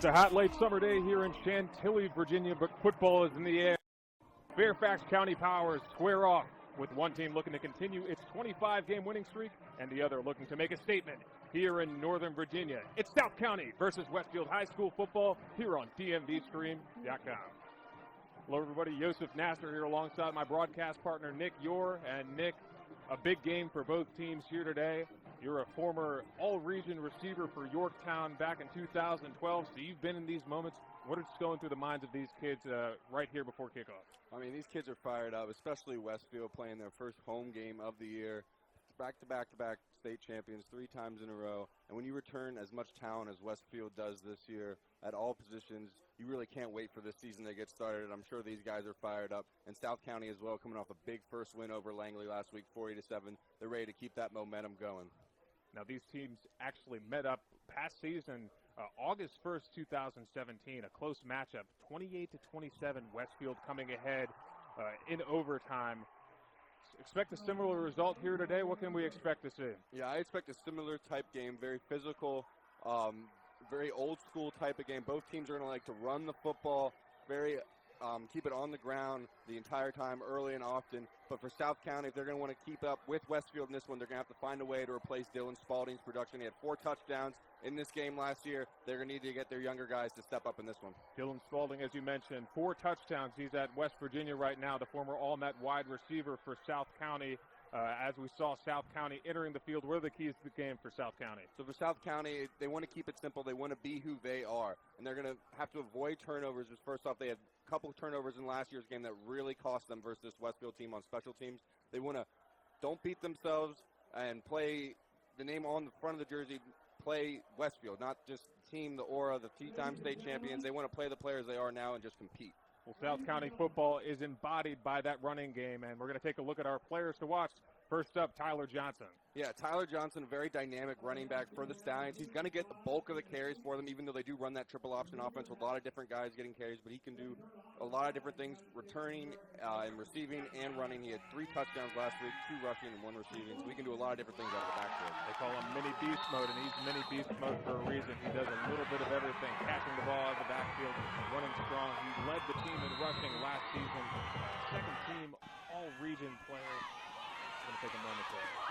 It's a hot late summer day here in Chantilly, Virginia, but football is in the air. Fairfax County Powers square off with one team looking to continue its 25-game winning streak and the other looking to make a statement here in Northern Virginia. It's South County versus Westfield High School football here on DMVstream.com. Hello, everybody. Joseph Nasser here alongside my broadcast partner, Nick Yor. And Nick, a big game for both teams here today. You're a former all-region receiver for Yorktown back in 2012, so you've been in these moments. What is going through the minds of these kids right here before kickoff? I mean, these kids are fired up, especially Westfield playing their first home game of the year. Back-to-back state champions 3 times in a row. And when you return as much talent as Westfield does this year at all positions, you really can't wait for this season to get started. I'm sure these guys are fired up. And South County as well, coming off a big first win over Langley last week, 40-7. They're ready to keep that momentum going. Now, these teams actually met up past season, August 1st, 2017, a close matchup, 28-27, Westfield coming ahead in overtime. Expect a similar result here today. What can we expect to see? Yeah, I expect a similar type game, very physical, very old school type of game. Both teams are going to like to run the football, very keep it on the ground the entire time, early and often. But for South County, if they're going to want to keep up with Westfield in this one, they're going to have to find a way to replace Dylan Spalding's production. He had 4 touchdowns in this game last year. They're going to need to get their younger guys to step up in this one. Dylan Spalding, as you mentioned, 4 touchdowns. He's at West Virginia right now, the former All-Met wide receiver for South County. As we saw South County entering the field, what are the keys to the game for South County? So for South County, they want to keep it simple. They want to be who they are. And they're going to have to avoid turnovers. Because first off, they had a couple of turnovers in last year's game that really cost them versus this Westfield team on special teams. They want to don't beat themselves and play the name on the front of the jersey, play Westfield, not just the team, the aura, the 3-time state champions. They want to play the players they are now and just compete. Well, South County football is embodied by that running game, and we're going to take a look at our players to watch. First up, Tyler Johnson. Yeah, Tyler Johnson, a very dynamic running back for the Stallions. He's going to get the bulk of the carries for them, even though they do run that triple option offense with a lot of different guys getting carries, but he can do a lot of different things, returning and receiving and running. He had 3 touchdowns last week, 2 rushing and 1 receiving, so we can do a lot of different things out of the backfield. They call him mini beast mode, and he's mini beast mode for a reason. He does a little bit of everything, catching the ball out of the backfield, running strong. He led the team in rushing last season. Second team all-region player. It's going to take a moment there.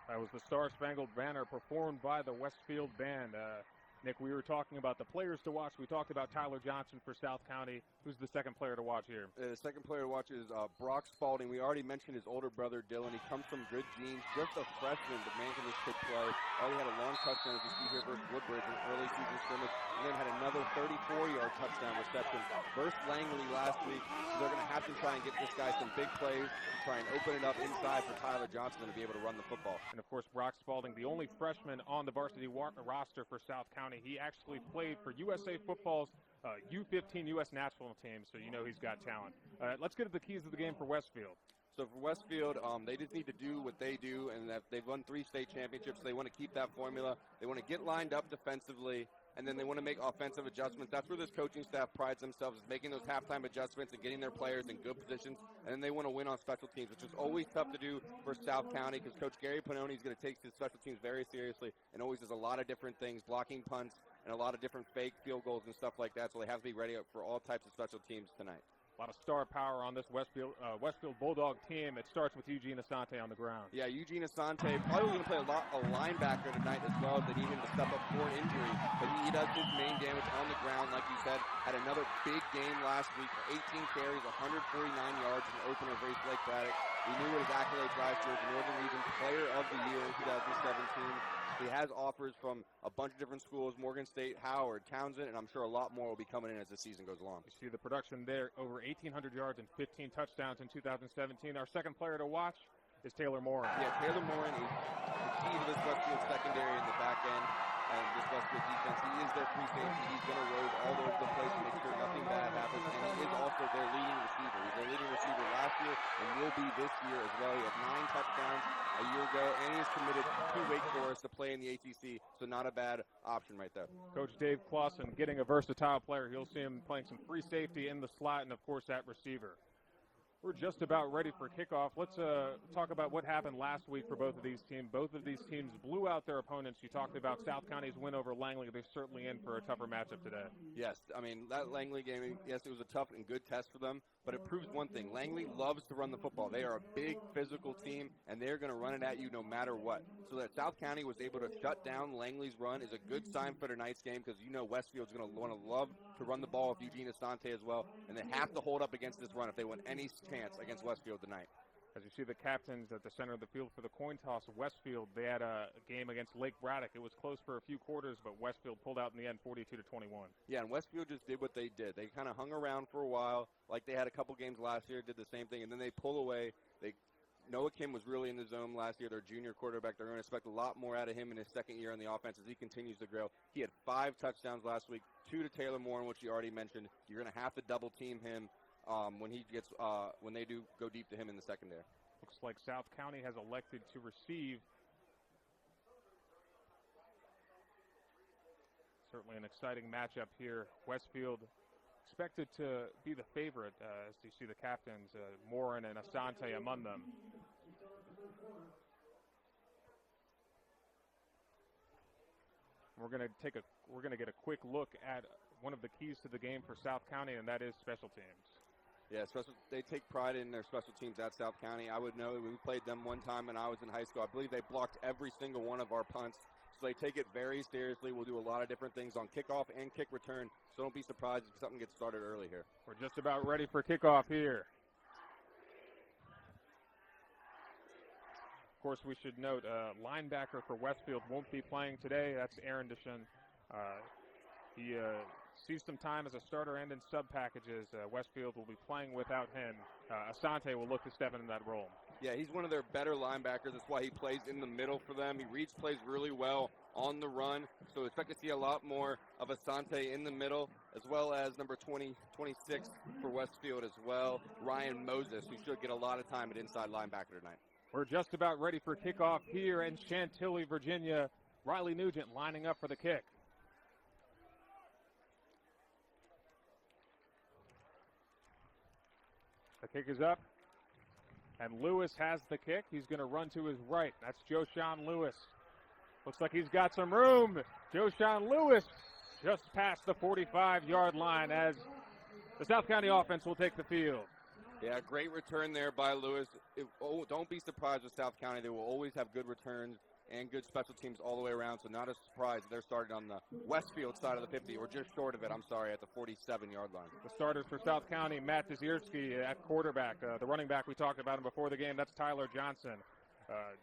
That was the Star-Spangled Banner performed by the Westfield Band. Nick, we were talking about the players to watch. We talked about Tyler Johnson for South County. Who's the second player to watch here? The second player to watch is Brock Spalding. We already mentioned his older brother, Dylan. He comes from good genes, just a freshman, but man, can this kid play. Already had a long touchdown, as you see here, versus Woodbridge in early season scrimmage, and then had another 34-yard touchdown reception versus Langley last week. So they're going to have to try and get this guy some big plays to try and open it up inside for Tyler Johnson to be able to run the football. And, of course, Brock Spalding, the only freshman on the varsity roster for South County. He actually played for USA Football's U15 U.S. national team, so you know he's got talent. Let's get to the keys of the game for Westfield. So for Westfield, they just need to do what they do, and they've won 3 state championships. They want to keep that formula. They want to get lined up defensively, and then they want to make offensive adjustments. That's where this coaching staff prides themselves, is making those halftime adjustments and getting their players in good positions. And then they want to win on special teams, which is always tough to do for South County because Coach Gary Pannoni is going to take his special teams very seriously and always does a lot of different things, blocking punts, and a lot of different fake field goals and stuff like that, so they have to be ready for all types of special teams tonight. A lot of star power on this Westfield Bulldog team. It starts with Eugene Asante on the ground. Yeah, Eugene Asante probably going to play a linebacker tonight as well. They need him to step up for an injury, but he does his main damage on the ground, like you said. Had another big game last week, 18 carries, 149 yards, an opener versus Lake Braddock. We knew what his accolades last year, the Northern Region Player of the Year in 2017. He has offers from a bunch of different schools, Morgan State, Howard, Townsend, and I'm sure a lot more will be coming in as the season goes along. You see the production there, over 1,800 yards and 15 touchdowns in 2017. Our second player to watch is Taylor Morin. Yeah, Taylor Morin is the key to this Westfield secondary in the back end and this Westfield defense. He is their free safety. He's going to roll all over the place to make sure nothing bad happens, and he is also their leading receiver. He's their leading receiver last year and will be this year as well. He had 9 touchdowns a year ago, and he is committed to Wake Forest to play in the ACC, so not a bad option right there. Coach Dave Clausen getting a versatile player. You'll see him playing some free safety in the slot and, of course, at receiver. We're just about ready for kickoff. Let's talk about what happened last week for both of these teams. Both of these teams blew out their opponents. You talked about South County's win over Langley. They're certainly in for a tougher matchup today. Yes, I mean, that Langley game, yes, it was a tough and good test for them, but it proves one thing. Langley loves to run the football. They are a big physical team, and they're going to run it at you no matter what. So that South County was able to shut down Langley's run is a good sign for tonight's game, because you know Westfield's going to want to love to run the ball with Eugene Asante as well, and they have to hold up against this run if they want any chance against Westfield tonight. As you see the captains at the center of the field for the coin toss, Westfield, they had a game against Lake Braddock. It was close for a few quarters, but Westfield pulled out in the end 42-21. Yeah, and Westfield just did what they did. They kind of hung around for a while, like they had a couple games last year, did the same thing, and then they pull away. Noah Kim was really in the zone last year, their junior quarterback. They're going to expect a lot more out of him in his second year on the offense as he continues to grow. He had 5 touchdowns last week, 2 to Taylor Morin, which you already mentioned. You're going to have to double team him when they do go deep to him in the secondary. Looks like South County has elected to receive. Certainly an exciting matchup here. Westfield expected to be the favorite as you see the captains, Morin and Asante among them. We're going to get a quick look at one of the keys to the game for South County, and that is special teams. Yeah, they take pride in their special teams at South County. I would know we played them one time when I was in high school. I believe they blocked every single one of our punts. So they take it very seriously. We'll do a lot of different things on kickoff and kick return. So don't be surprised if something gets started early here. We're just about ready for kickoff here. Of course, we should note linebacker for Westfield won't be playing today. That's Aaron Deshaun. He sees some time as a starter and in sub packages. Westfield will be playing without him. Asante will look to step into that role. Yeah, he's one of their better linebackers. That's why he plays in the middle for them. He reads plays really well on the run. So expect to see a lot more of Asante in the middle, as well as number 26 for Westfield as well, Ryan Moses, who should get a lot of time at inside linebacker tonight. We're just about ready for kickoff here in Chantilly, Virginia. Riley Nugent lining up for the kick. The kick is up, and Lewis has the kick. He's going to run to his right. That's Joshawn Lewis. Looks like he's got some room. Joshawn Lewis just past the 45-yard line as the South County offense will take the field. Yeah, great return there by Lewis. Don't be surprised with South County. They will always have good returns and good special teams all the way around, so not a surprise they're starting on the Westfield side of the 50, or just short of it, I'm sorry, at the 47-yard line. The starters for South County, Matt Desierski at quarterback. The running back, we talked about him before the game, that's Tyler Johnson.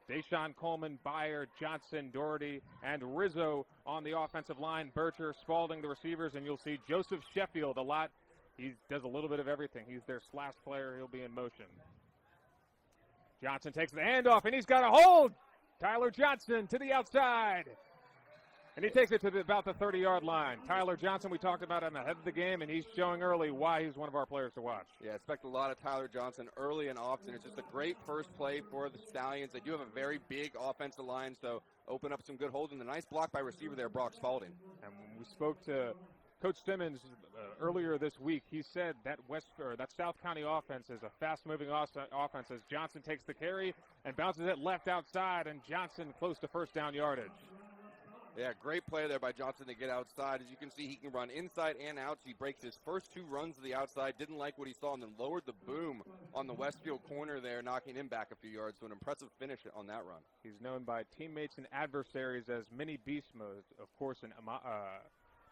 Deshaun Coleman, Byer, Johnson, Doherty, and Rizzo on the offensive line. Bircher, Spalding, the receivers, and you'll see Joseph Sheffield a lot. He does a little bit of everything. He's their slash player. He'll be in motion. Johnson takes the handoff, and he's got a hold. Tyler Johnson to the outside. And he takes it to about the 30-yard line. Tyler Johnson, we talked about him ahead of the game, and he's showing early why he's one of our players to watch. Yeah, expect a lot of Tyler Johnson early and often. It's just a great first play for the Stallions. They do have a very big offensive line, so open up some good holes. And a nice block by receiver there, Brock Spalding. And when we spoke to Coach Simmons earlier this week, he said that that South County offense is a fast-moving offense as Johnson takes the carry and bounces it left outside, and Johnson close to first down yardage. Yeah, great play there by Johnson to get outside. As you can see, he can run inside and out. He breaks his first 2 runs to the outside, didn't like what he saw, and then lowered the boom on the Westfield corner there, knocking him back a few yards. So an impressive finish on that run. He's known by teammates and adversaries as Mini Beast Mode, of course,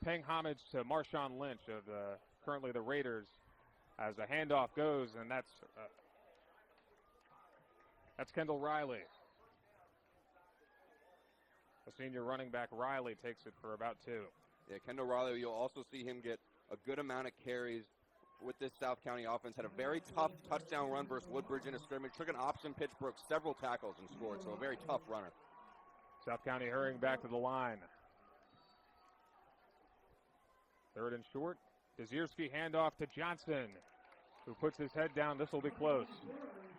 paying homage to Marshawn Lynch of currently the Raiders as a handoff goes, and that's Kendall Riley. The senior running back Riley takes it for about 2. Yeah, Kendall Riley, you'll also see him get a good amount of carries with this South County offense. Had a very tough touchdown run versus Woodbridge in a scrimmage. Took an option pitch, broke several tackles, and scored. So a very tough runner. South County hurrying back to the line. 3rd and short. Dezierski handoff to Johnson, who puts his head down. This will be close.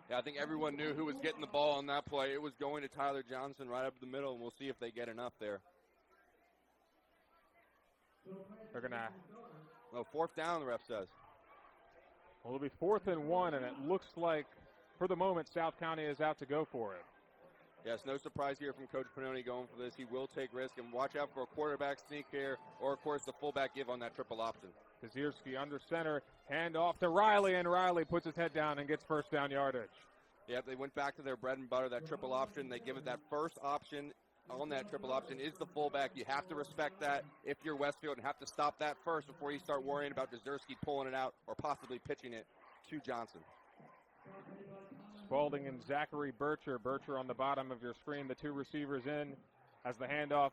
Yeah, I think everyone knew who was getting the ball on that play. It was going to Tyler Johnson right up the middle, and we'll see if they get enough there. They're going to... Well, 4th down, the ref says. Well, it'll be 4th and 1, and it looks like, for the moment, South County is out to go for it. Yes, no surprise here from Coach Pannoni going for this. He will take risk, and watch out for a quarterback sneak here, or, of course, the fullback give on that triple option. Dezierski under center, hand off to Riley, and Riley puts his head down and gets first down yardage. Yep, they went back to their bread and butter, that triple option. They give it that first option on that triple option is the fullback. You have to respect that if you're Westfield and have to stop that first before you start worrying about Dezierski pulling it out or possibly pitching it to Johnson. Spalding and Zachary Bircher. Bircher on the bottom of your screen, the 2 receivers in as the handoff.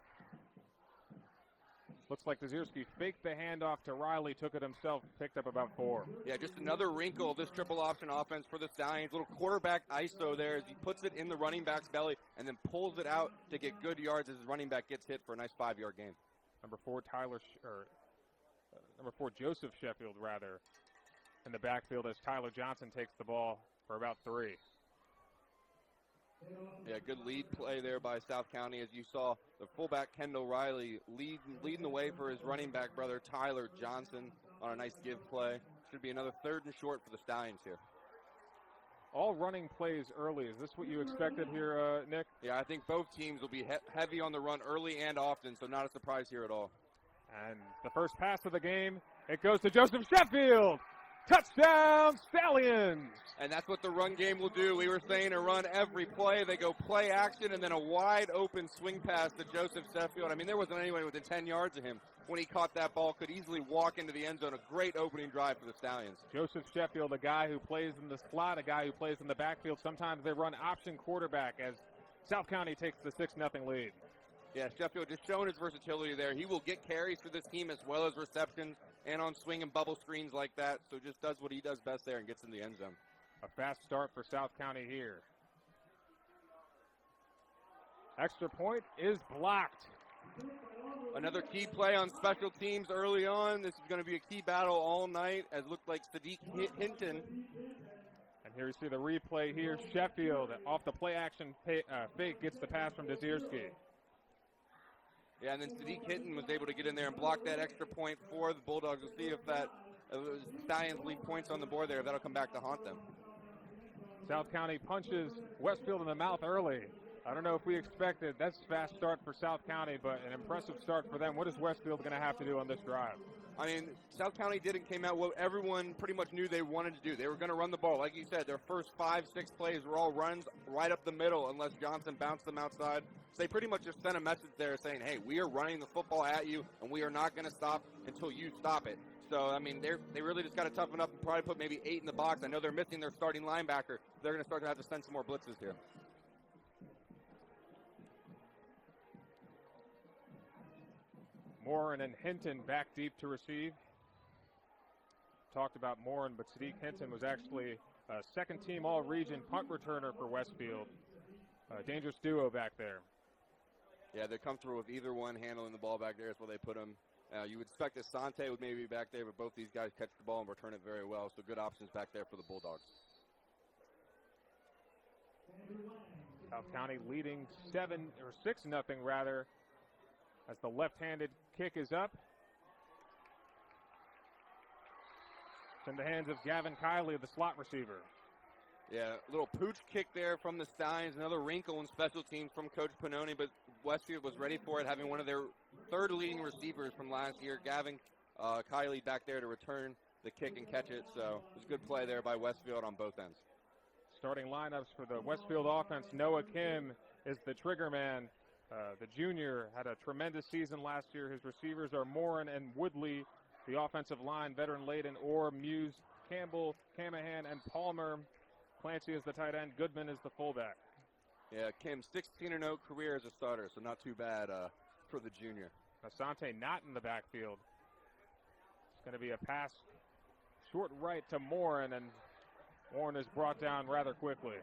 Looks like Dezierski faked the handoff to Riley, took it himself, picked up about 4. Yeah, just another wrinkle of this triple option offense for the Stallions. Little quarterback ISO there as he puts it in the running back's belly and then pulls it out to get good yards as his running back gets hit for a nice 5-yard gain. Number 4, Joseph Sheffield, rather, in the backfield as Tyler Johnson takes the ball for about 3. Yeah, good lead play there by South County as you saw the fullback Kendall Riley leading the way for his running back brother Tyler Johnson on a nice give play. Should be another 3rd and short for the Stallions here. All running plays early. Is this what you expected here, Nick? Yeah, I think both teams will be heavy on the run early and often, so not a surprise here at all. And the first pass of the game, it goes to Joseph Sheffield. Touchdown, Stallions! And that's what the run game will do. We were saying a run every play. They go play action and then a wide open swing pass to Joseph Sheffield. I mean, there wasn't anyone within 10 yards of him when he caught that ball. Could easily walk into the end zone. A great opening drive for the Stallions. Joseph Sheffield, a guy who plays in the slot, a guy who plays in the backfield. Sometimes they run option quarterback as South County takes the 6-0 lead. Yeah, Sheffield just showing his versatility there. He will get carries for this team as well as receptions and on swing and bubble screens like that. So just does what he does best there and gets in the end zone. A fast start for South County here. Extra point is blocked. Another key play on special teams early on. This is going to be a key battle all night as it looked like Sadiq Hinton. And here you see the replay here. Sheffield off the play action fake gets the pass from Dezierski. Yeah, and then Sadiq Hinton was able to get in there and block that extra point for the Bulldogs. We'll see if the Stallions leave points on the board there. If that'll come back to haunt them. South County punches Westfield in the mouth early. I don't know if we expected. That's a fast start for South County, but an impressive start for them. What is Westfield going to have to do on this drive? I mean, South County came out what everyone pretty much knew they wanted to do. They were going to run the ball. Like you said, their first 5-6 plays were all runs right up the middle unless Johnson bounced them outside. So they pretty much just sent a message there saying, hey, we are running the football at you, and we are not going to stop until you stop it. So, I mean, they really just got to toughen up and probably put maybe 8 in the box. I know they're missing their starting linebacker. They're going to start to have to send some more blitzes here. Morin and Hinton back deep to receive. Talked about Morin, but Sadiq Hinton was actually a second-team all-region punt returner for Westfield. Dangerous duo back there. Yeah, they're comfortable with either one handling the ball back there. That's where they put them. You would expect Asante would maybe be back there, but both these guys catch the ball and return it very well. So good options back there for the Bulldogs. South County leading 6-0 rather, as the left-handed kick is up. It's in the hands of Gavin Kiley, the slot receiver. Yeah, a little pooch kick there from the Stallions. Another wrinkle in special teams from Coach Pannoni, but Westfield was ready for it, having one of their third leading receivers from last year, Gavin Kiley, back there to return the kick and catch it. So it was a good play there by Westfield on both ends. Starting lineups for the Westfield offense, Noah Kim is the trigger man. The junior had a tremendous season last year. His receivers are Morin and Woodley. The offensive line, veteran Layden Orr, Muse, Campbell, Camahan, and Palmer. Clancy is the tight end. Goodman is the fullback. Yeah, Kim, 16-0 career as a starter, so not too bad for the junior. Asante not in the backfield. It's going to be a pass short right to Morin, and Morin is brought down rather quickly.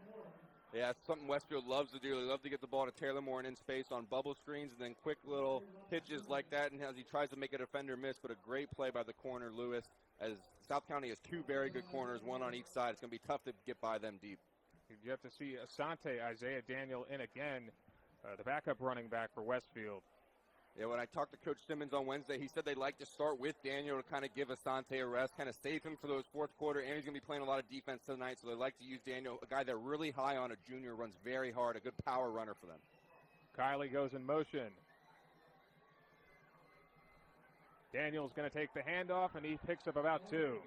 Yeah, it's something Westfield loves to do. They love to get the ball to Taylor Morin in space on bubble screens and then quick little pitches like that, and as he tries to make a defender miss, but a great play by the corner, Lewis, as South County has two very good corners, one on each side. It's going to be tough to get by them deep. You have to see Asante, Isaiah Daniel in again, the backup running back for Westfield. Yeah, when I talked to Coach Simmons on Wednesday, he said they'd like to start with Daniel to kind of give Asante a rest, kind of save him for those fourth quarter, and he's going to be playing a lot of defense tonight, so they like to use Daniel, a guy they're really high on, a junior, runs very hard, a good power runner for them. Kiley goes in motion. Daniel's going to take the handoff, and he picks up about 2.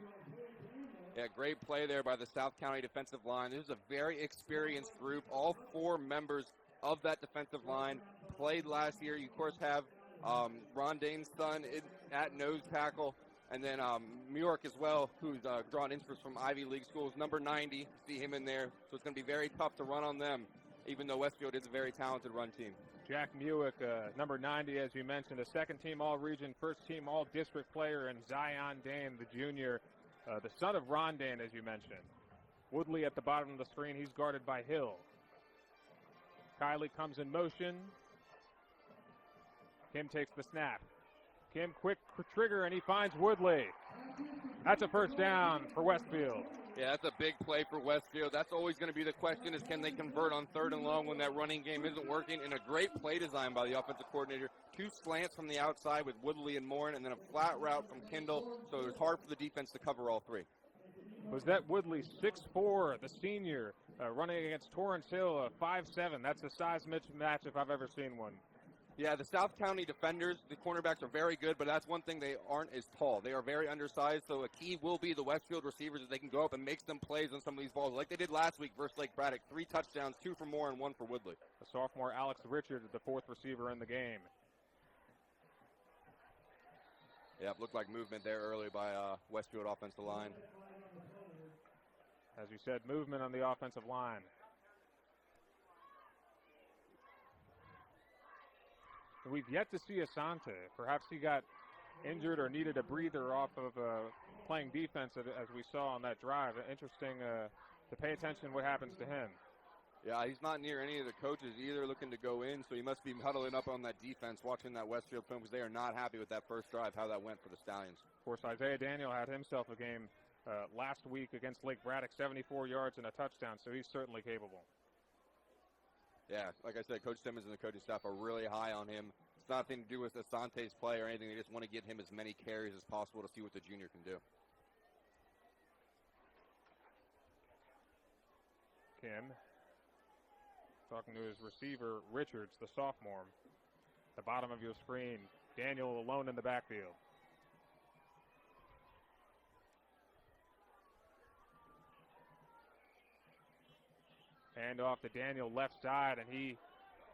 Yeah, great play there by the South County defensive line. This is a very experienced group. All 4 members of that defensive line played last year. You, of course, have Ron Dane's son at nose tackle, and then Muirk as well, who's drawn interest from Ivy League schools. Number 90, see him in there. So it's going to be very tough to run on them, even though Westfield is a very talented run team. Jack Muick, number 90, as you mentioned, a second-team All-Region, first-team All-District player, and Zion Dane, the junior, the son of Ron Dane, as you mentioned. Woodley at the bottom of the screen. He's guarded by Hill. Kiley comes in motion. Kim takes the snap. Kim, quick trigger, and he finds Woodley. That's a first down for Westfield. Yeah, that's a big play for Westfield. That's always going to be the question, is can they convert on 3rd and long when that running game isn't working? And a great play design by the offensive coordinator. 2 slants from the outside with Woodley and Morin, and then a flat route from Kendall. So it was hard for the defense to cover all 3. Was that Woodley, 6'4", the senior, running against Torrance Hill, 5'7". That's a size mismatch if I've ever seen one. Yeah, the South County defenders, the cornerbacks are very good, but that's one thing, they aren't as tall. They are very undersized, so a key will be the Westfield receivers that they can go up and make some plays on some of these balls, like they did last week versus Lake Braddock. 3 touchdowns, 2 for Moore and 1 for Woodley. The sophomore Alex Richard, the 4th receiver in the game. Yeah, it looked like movement there early by Westfield offensive line. As you said, movement on the offensive line. We've yet to see Asante. Perhaps he got injured or needed a breather off of playing defense as we saw on that drive. Interesting to pay attention what happens to him. Yeah, he's not near any of the coaches either looking to go in, so he must be huddling up on that defense watching that Westfield film because they are not happy with that first drive, how that went for the Stallions. Of course, Isaiah Daniel had himself a game last week against Lake Braddock, 74 yards and a touchdown, so he's certainly capable. Yeah, like I said, Coach Simmons and the coaching staff are really high on him. It's nothing to do with Asante's play or anything. They just want to get him as many carries as possible to see what the junior can do. Kim talking to his receiver, Richards, the sophomore. The bottom of your screen, Daniel alone in the backfield. Hand off to Daniel left side, and he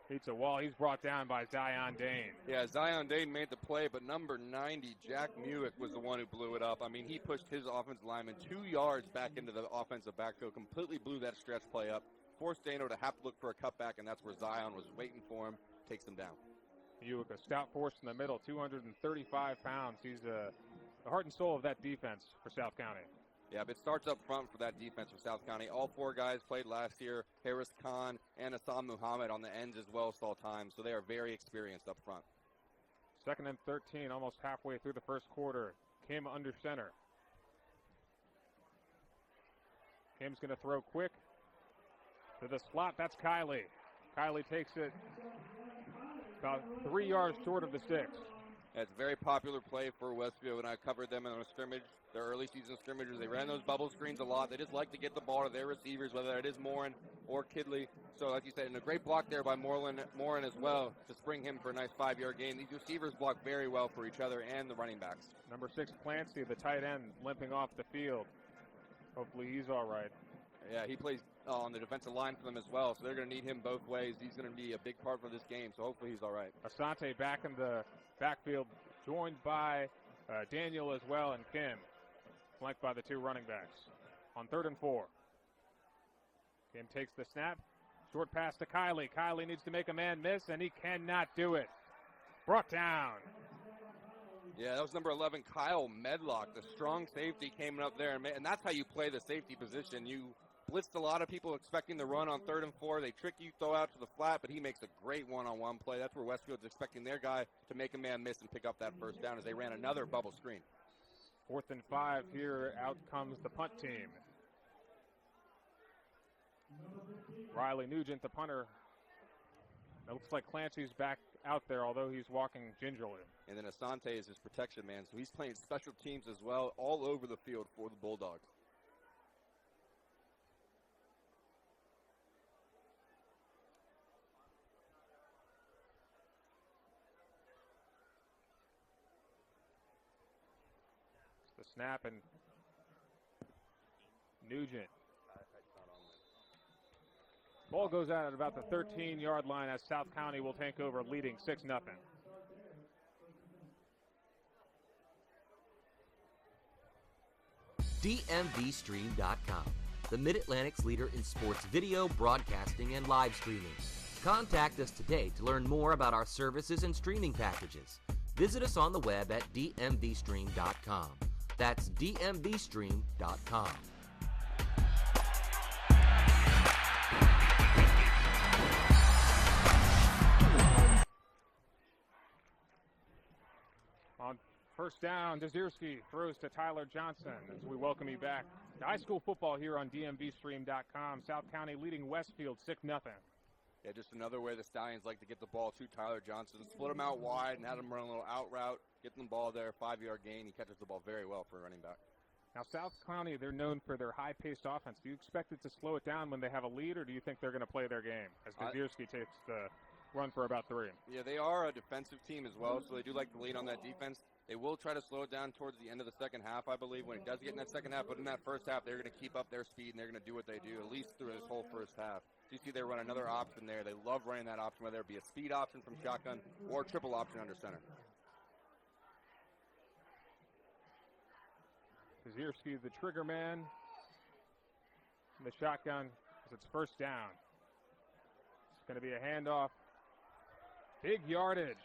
hits a wall. He's brought down by Zion Dane. Yeah, Zion Dane made the play, but number 90, Jack Muick, was the one who blew it up. I mean, he pushed his offensive lineman 2 yards back into the offensive backfield, completely blew that stretch play up, forced Dano to have to look for a cutback, and that's where Zion was waiting for him, takes him down. Muick, a stout force in the middle, 235 pounds. He's the heart and soul of that defense for South County. Yeah, but it starts up front for that defense for South County. All 4 guys played last year. Harris Khan and Assam Muhammad on the ends as well saw time, so they are very experienced up front. 2nd and 13, almost halfway through the first quarter. Kim under center. Kim's going to throw quick to the slot. That's Kiley. Kiley takes it about 3 yards short of the sticks. It's a very popular play for Westfield, and I covered them in a scrimmage, their early season scrimmages. They ran those bubble screens a lot. They just like to get the ball to their receivers, whether it is Morin or Kidley. So, like you said, and a great block there by Morin as well to spring him for a nice 5-yard gain. These receivers block very well for each other and the running backs. Number 6, Clancy, the tight end, limping off the field. Hopefully he's all right. Yeah, he plays on the defensive line for them as well, so they're going to need him both ways. He's going to be a big part for this game, so hopefully he's all right. Asante back in the backfield, joined by Daniel as well and Kim, flanked by the 2 running backs. On 3rd and 4. Kim takes the snap. Short pass to Kylie. Kylie needs to make a man miss, and he cannot do it. Brought down. Yeah, that was number 11, Kyle Medlock, the strong safety, came up there, and that's how you play the safety position. You blitzed a lot of people expecting the run on 3rd and 4. They trick you, throw out to the flat, but he makes a great one-on-one play. That's where Westfield's expecting their guy to make a man miss and pick up that first down as they ran another bubble screen. 4th and 5 here. Out comes the punt team. Riley Nugent, the punter. It looks like Clancy's back out there, although he's walking gingerly. And then Asante is his protection man, so he's playing special teams as well all over the field for the Bulldogs. The snap and Nugent. Ball goes out at about the 13-yard line as South County will take over, leading 6-0. DMVstream.com, the Mid-Atlantic's leader in sports video, broadcasting, and live streaming. Contact us today to learn more about our services and streaming packages. Visit us on the web at DMVstream.com. That's DMVstream.com. On first down, Dezierski throws to Tyler Johnson as we welcome you back to high school football here on DMVstream.com. South County leading Westfield 6-0. Yeah, just another way the Stallions like to get the ball to Tyler Johnson. Split him out wide and had him run a little out route, get the ball there, 5-yard gain. He catches the ball very well for a running back. Now, South County, they're known for their high-paced offense. Do you expect it to slow it down when they have a lead, or do you think they're going to play their game as Dezierski takes the run for about 3? Yeah, they are a defensive team as well, so they do like to lead on that defense. They will try to slow it down towards the end of the second half, I believe, when it does get in that second half. But in that first half, they're going to keep up their speed, and they're going to do what they do, at least through this whole first half. So you see they run another option there. They love running that option, whether it be a speed option from shotgun or a triple option under center. Dezierski, the trigger man. The shotgun as it's first down. It's going to be a handoff. Big yardage.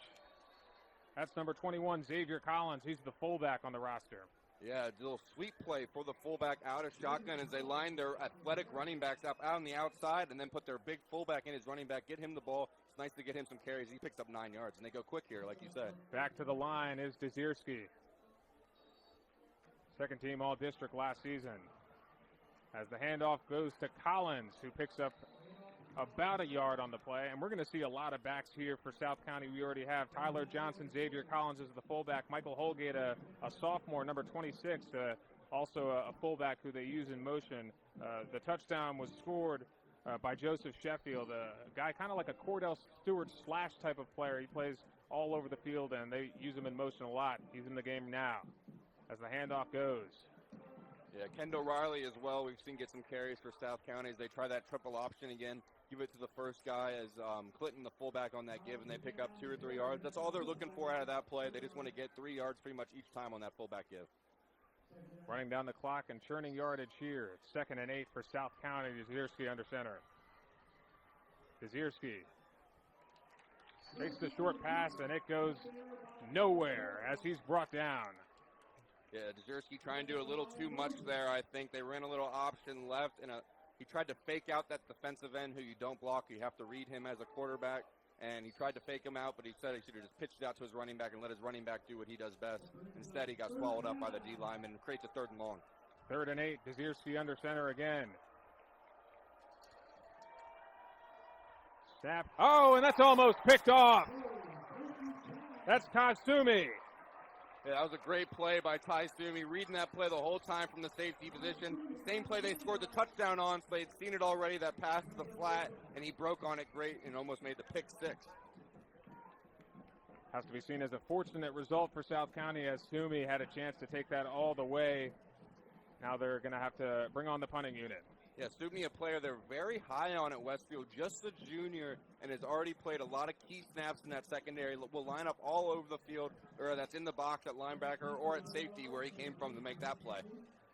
That's number 21, Xavier Collins. He's the fullback on the roster. Yeah, a little sweep play for the fullback out of shotgun as they line their athletic running backs up out on the outside and then put their big fullback in his running back, get him the ball. It's nice to get him some carries. He picks up 9 yards, and they go quick here, like you said. Back to the line is Dezierski. Second team All-District last season. As the handoff goes to Collins, who picks up about a yard on the play. And we're going to see a lot of backs here for South County. We already have Tyler Johnson, Xavier Collins is the fullback. Michael Holgate, a sophomore, number 26, also a fullback who they use in motion. The touchdown was scored by Joseph Sheffield, a guy kind of like a Cordell Stewart slash type of player. He plays all over the field, and they use him in motion a lot. He's in the game now as the handoff goes. Yeah, Kendall Riley as well. We've seen get some carries for South County as they try that triple option again. Give it to the first guy as Clinton, the fullback, on that give, and they pick up 2 or 3 yards. That's all they're looking for out of that play. They just want to get 3 yards pretty much each time on that fullback give. Running down the clock and churning yardage here. It's 2nd and 8 for South County. Dezierski under center. Dezierski takes the short pass, and it goes nowhere as he's brought down. Yeah, Dezierski trying to do a little too much there, I think. They ran a little option left, and he tried to fake out that defensive end who you don't block. You have to read him as a quarterback, and he tried to fake him out, but he said he should have just pitched it out to his running back and let his running back do what he does best. Instead, he got swallowed up by the D lineman and creates a 3rd and long. 3rd and 8, Dezierski under center again. Snap. Oh, and that's almost picked off. That's Kasumi. Yeah, that was a great play by Ty Sumi, reading that play the whole time from the safety position. Same play they scored the touchdown on, so they'd seen it already, that pass to the flat, and he broke on it great and almost made the pick six. Has to be seen as a fortunate result for South County, as Sumi had a chance to take that all the way. Now they're going to have to bring on the punting unit. Yeah, Sumi, a player they're very high on at Westfield, just a junior, and has already played a lot of key snaps in that secondary. Will line up all over the field, or that's in the box at linebacker or at safety where he came from to make that play.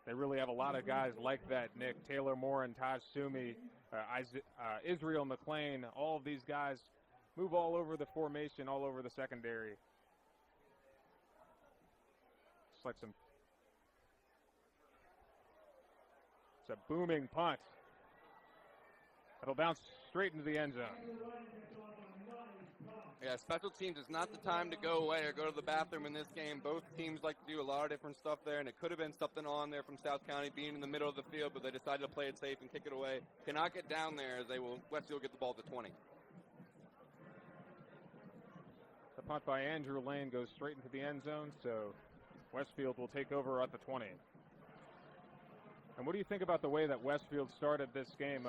They really have a lot of guys like that, Nick. Taylor Moore and Taj Sumi, Israel McLean, all of these guys move all over the formation, all over the secondary. It's like it's a booming punt. It'll bounce straight into the end zone. Yeah, special teams is not the time to go away or go to the bathroom in this game. Both teams like to do a lot of different stuff there, and it could have been something on there from South County being in the middle of the field, but they decided to play it safe and kick it away. Cannot get down there as Westfield get the ball to 20. The punt by Andrew Lane goes straight into the end zone, so Westfield will take over at the 20. And what do you think about the way that Westfield started this game?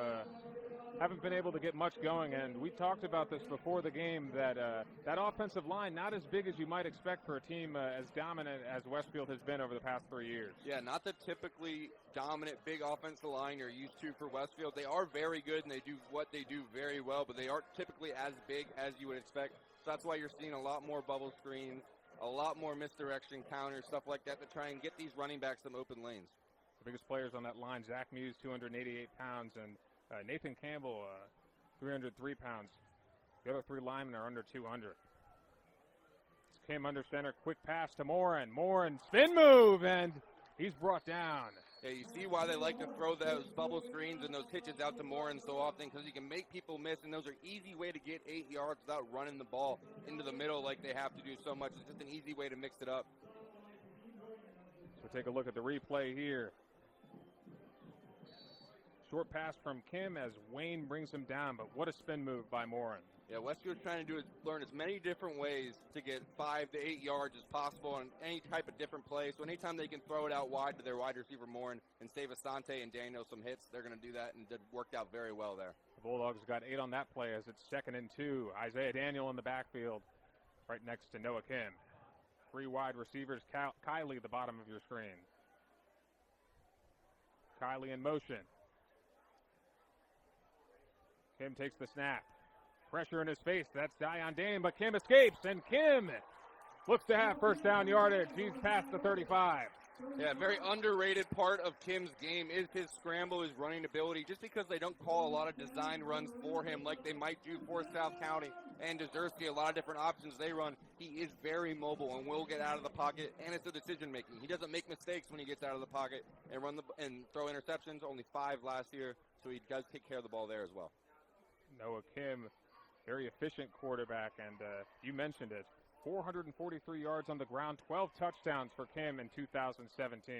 Haven't been able to get much going, and we talked about this before the game, that that offensive line not as big as you might expect for a team as dominant as Westfield has been over the past 3 years. Yeah, not the typically dominant big offensive line you're used to for Westfield. They are very good, and they do what they do very well, but they aren't typically as big as you would expect. So that's why you're seeing a lot more bubble screens, a lot more misdirection counters, stuff like that to try and get these running backs some open lanes. The biggest players on that line, Zach Muse, 288 pounds, and Nathan Campbell, 303 pounds. The other three linemen are under 200. This came under center, quick pass to Morin. Morin, spin move, and he's brought down. Yeah, you see why they like to throw those bubble screens and those hitches out to Morin so often, because you can make people miss, and those are easy way to get 8 yards without running the ball into the middle like they have to do so much. It's just an easy way to mix it up. So take a look at the replay here. Short pass from Kim as Wayne brings him down, but what a spin move by Morin. Yeah, Westfield's trying to do is learn as many different ways to get 5 to 8 yards as possible on any type of different play. So anytime they can throw it out wide to their wide receiver Morin and save Asante and Daniel some hits, they're going to do that, and it worked out very well there. The Bulldogs got 8 on that play as it's 2nd and 2. Isaiah Daniel in the backfield right next to Noah Kim. 3 wide receivers, Kylie, the bottom of your screen. Kylie in motion. Kim takes the snap. Pressure in his face. That's Dion Dane, but Kim escapes, and Kim looks to have first down yardage. He's past the 35. Yeah, very underrated part of Kim's game is his scramble, his running ability. Just because they don't call a lot of design runs for him like they might do for South County and Dezersky, a lot of different options they run, he is very mobile and will get out of the pocket, and it's a decision making. He doesn't make mistakes when he gets out of the pocket and throw interceptions. Only 5 last year, so he does take care of the ball there as well. Noah Kim, very efficient quarterback, and you mentioned it, 443 yards on the ground, 12 touchdowns for Kim in 2017.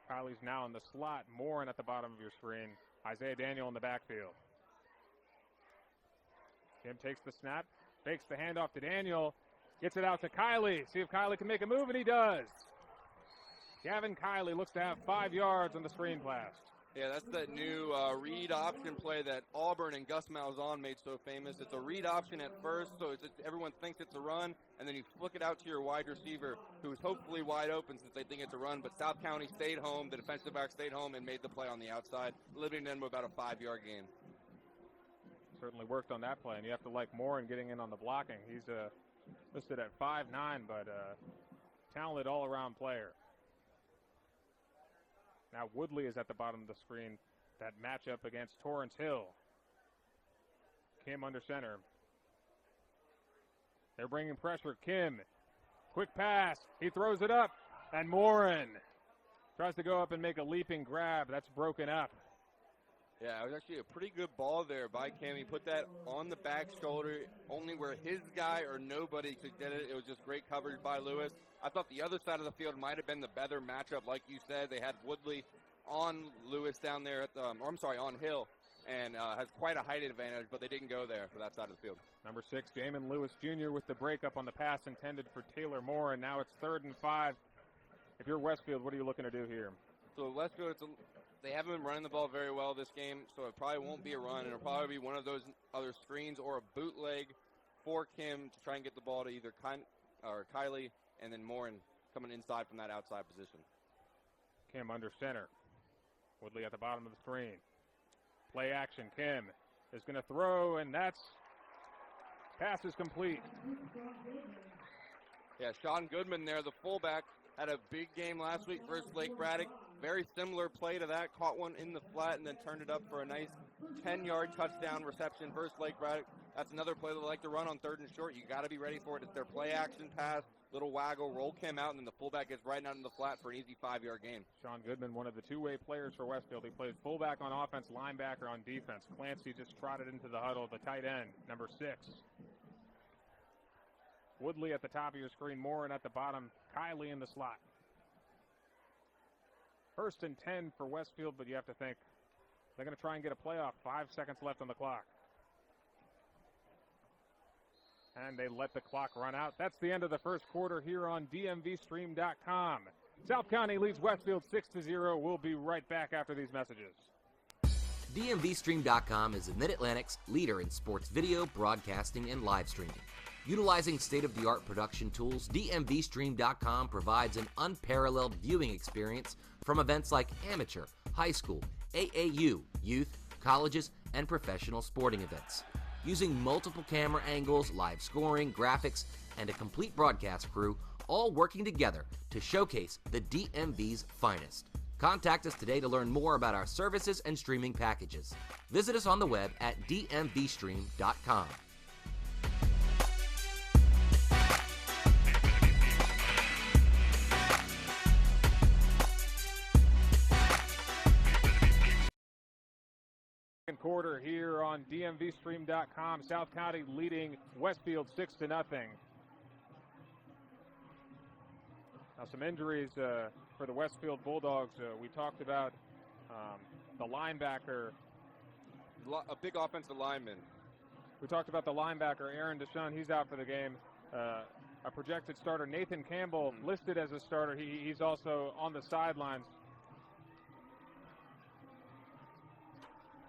Kylie's now in the slot, Morin at the bottom of your screen, Isaiah Daniel in the backfield. Kim takes the snap, fakes the handoff to Daniel, gets it out to Kylie, see if Kylie can make a move, and he does. Gavin Kylie looks to have 5 yards on the screen pass. Yeah, that's that new read option play that Auburn and Gus Malzahn made so famous. It's a read option at first, so everyone thinks it's a run, and then you flick it out to your wide receiver, who's hopefully wide open since they think it's a run. But South County stayed home, the defensive back stayed home and made the play on the outside, limiting them to about a 5-yard gain. Certainly worked on that play, and you have to like Morin getting in on the blocking. He's listed at 5'9", but talented all-around player. Now Woodley is at the bottom of the screen. That matchup against Torrance Hill. Kim under center. They're bringing pressure. Kim, quick pass. He throws it up, and Morin tries to go up and make a leaping grab. That's broken up. Yeah, it was actually a pretty good ball there by Kim. He put that on the back shoulder, only where his guy or nobody could get it. It was just great coverage by Lewis. I thought the other side of the field might have been the better matchup, like you said. They had Woodley on Lewis down there on Hill. and has quite a height advantage, but they didn't go there for that side of the field. Number 6, Jamin Lewis Jr. with the breakup on the pass intended for Taylor Moore, and now it's 3rd and 5. If you're Westfield, what are you looking to do here? So Westfield, they haven't been running the ball very well this game, so it probably won't be a run. It'll probably be one of those other screens or a bootleg for Kim to try and get the ball to either Kylie and then Moore coming inside from that outside position. Kim under center. Woodley at the bottom of the screen. Play action. Kim is going to throw, and that's pass is complete. Yeah, Sean Goodman there, the fullback, had a big game last week versus Lake Braddock. Very similar play to that. Caught one in the flat and then turned it up for a nice 10-yard touchdown reception versus Lake Braddock. That's another play they like to run on 3rd and short. You got to be ready for it. It's their play action pass, little waggle, roll Kim out, and then the fullback gets right out in the flat for an easy 5-yard gain. Sean Goodman, one of the two-way players for Westfield. He plays fullback on offense, linebacker on defense. Clancy just trotted into the huddle, the tight end, number 6. Woodley at the top of your screen, Moore at the bottom, Kylie in the slot. 1st and 10 for Westfield, but you have to think they're going to try and get a playoff. 5 seconds left on the clock. And they let the clock run out. That's the end of the first quarter here on DMVstream.com. South County leads Westfield 6-0. We'll be right back after these messages. DMVstream.com is the Mid-Atlantic's leader in sports video, broadcasting, and live streaming. Utilizing state-of-the-art production tools, DMVstream.com provides an unparalleled viewing experience from events like amateur, high school, AAU, youth, colleges, and professional sporting events. Using multiple camera angles, live scoring, graphics, and a complete broadcast crew, all working together to showcase the DMV's finest. Contact us today to learn more about our services and streaming packages. Visit us on the web at dmvstream.com. Second quarter here on DMVstream.com. South County leading Westfield 6-0. Now some injuries for the Westfield Bulldogs. We talked about the linebacker. A big offensive lineman. We talked about the linebacker, Aaron Deshaun. He's out for the game. A projected starter, Nathan Campbell, listed as a starter. He's also on the sidelines.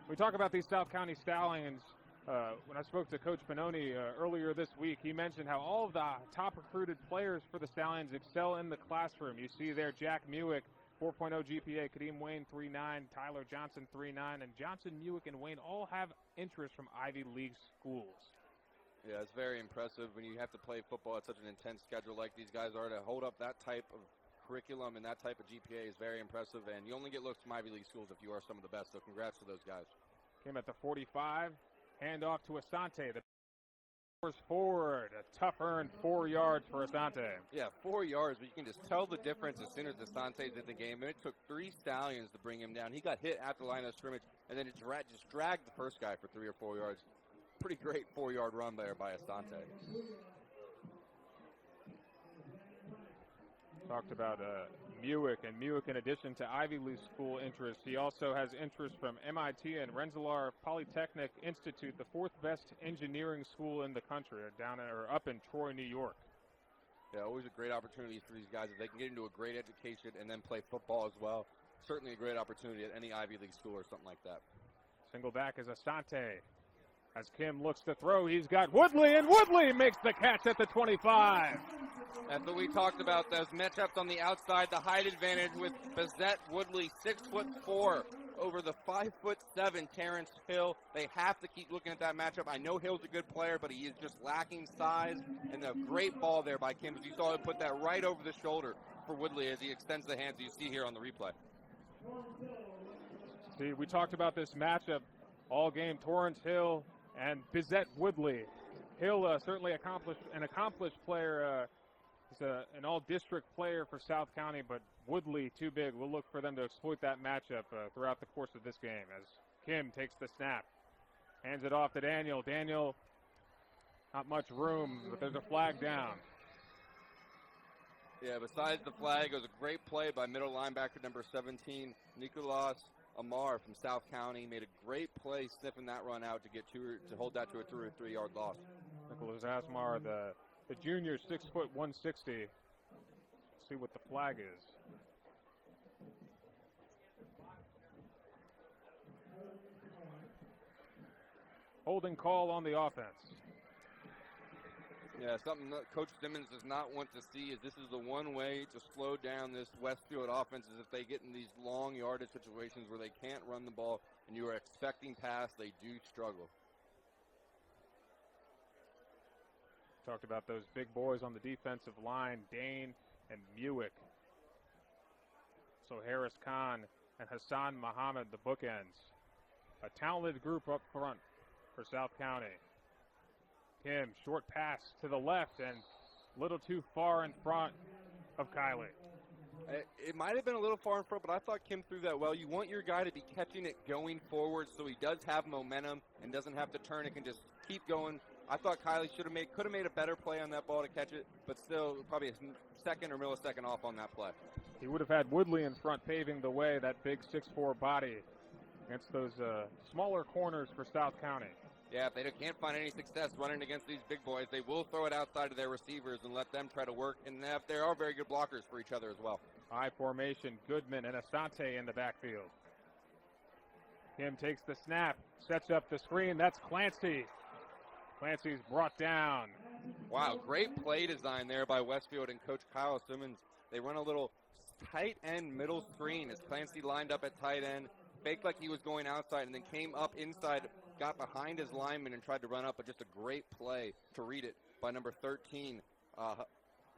We talk about these South County Stallions. When I spoke to Coach Benoni earlier this week, he mentioned how all of the top recruited players for the Stallions excel in the classroom. You see there Jack Muick, 4.0 GPA, Kadeem Wayne 3.9, Tyler Johnson 3.9, and Johnson, Muick, and Wayne all have interest from Ivy League schools. Yeah, it's very impressive when you have to play football at such an intense schedule like these guys are. To hold up that type of curriculum and that type of GPA is very impressive, and you only get looks from Ivy League schools if you are some of the best, so congrats to those guys. Came at the 45, hand off to Asante. The forward, a tough earned 4 yards for Asante. Yeah, 4 yards, but you can just tell the difference as soon as Asante's in the game. And it took 3 Stallions to bring him down. He got hit at the line of scrimmage, and then it just dragged the first guy for 3 or 4 yards. Pretty great 4-yard run there by Asante. Talked about Muick, and Muick, in addition to Ivy League school interest, he also has interest from MIT and Rensselaer Polytechnic Institute, the 4th best engineering school in the country, up in Troy, New York. Yeah, always a great opportunity for these guys if they can get into a great education and then play football as well. Certainly a great opportunity at any Ivy League school or something like that. Single back is Asante. As Kim looks to throw, he's got Woodley, and Woodley makes the catch at the 25. That's what we talked about, those matchups on the outside, the height advantage with Bazette Woodley, 6'4", over the 5'7" Terrence Hill. They have to keep looking at that matchup. I know Hill's a good player, but he is just lacking size, and a great ball there by Kim, as you saw him put that right over the shoulder for Woodley as he extends the hands you see here on the replay. See, we talked about this matchup all game, Torrance Hill and Bizette Woodley. Hill certainly an accomplished player. He's an all-district player for South County, but Woodley too big. We'll look for them to exploit that matchup throughout the course of this game as Kim takes the snap. Hands it off to Daniel. Daniel, not much room, but there's a flag down. Yeah, besides the flag, it was a great play by middle linebacker number 17, Nicolas Amar from South County made a great play sniffing that run out to hold that to a 2 or 3 yard loss. Nicholas Asmar, the junior, 6 foot 160. See what the flag is. Holding call on the offense. Yeah, something that Coach Simmons does not want to see is this is the one way to slow down this Westfield offense is if they get in these long yardage situations where they can't run the ball and you are expecting pass, they do struggle. Talked about those big boys on the defensive line, Dane and Muick. So Harris Khan and Hassan Muhammad, the bookends. A talented group up front for South County. Kim, short pass to the left and a little too far in front of Kylie. It might have been a little far in front, but I thought Kim threw that well. You want your guy to be catching it going forward so he does have momentum and doesn't have to turn. It can just keep going. I thought Kylie could have made a better play on that ball to catch it, but still probably a second or millisecond off on that play. He would have had Woodley in front paving the way, that big 6'4" body against those smaller corners for South County. Yeah, if they can't find any success running against these big boys, they will throw it outside of their receivers and let them try to work. And they are very good blockers for each other as well. High formation, Goodman and Asante in the backfield. Kim takes the snap, sets up the screen. That's Clancy. Clancy's brought down. Wow, great play design there by Westfield and Coach Kyle Simmons. They run a little tight end middle screen as Clancy lined up at tight end, faked like he was going outside, and then came up inside, got behind his lineman and tried to run up, but just a great play to read it by number 13,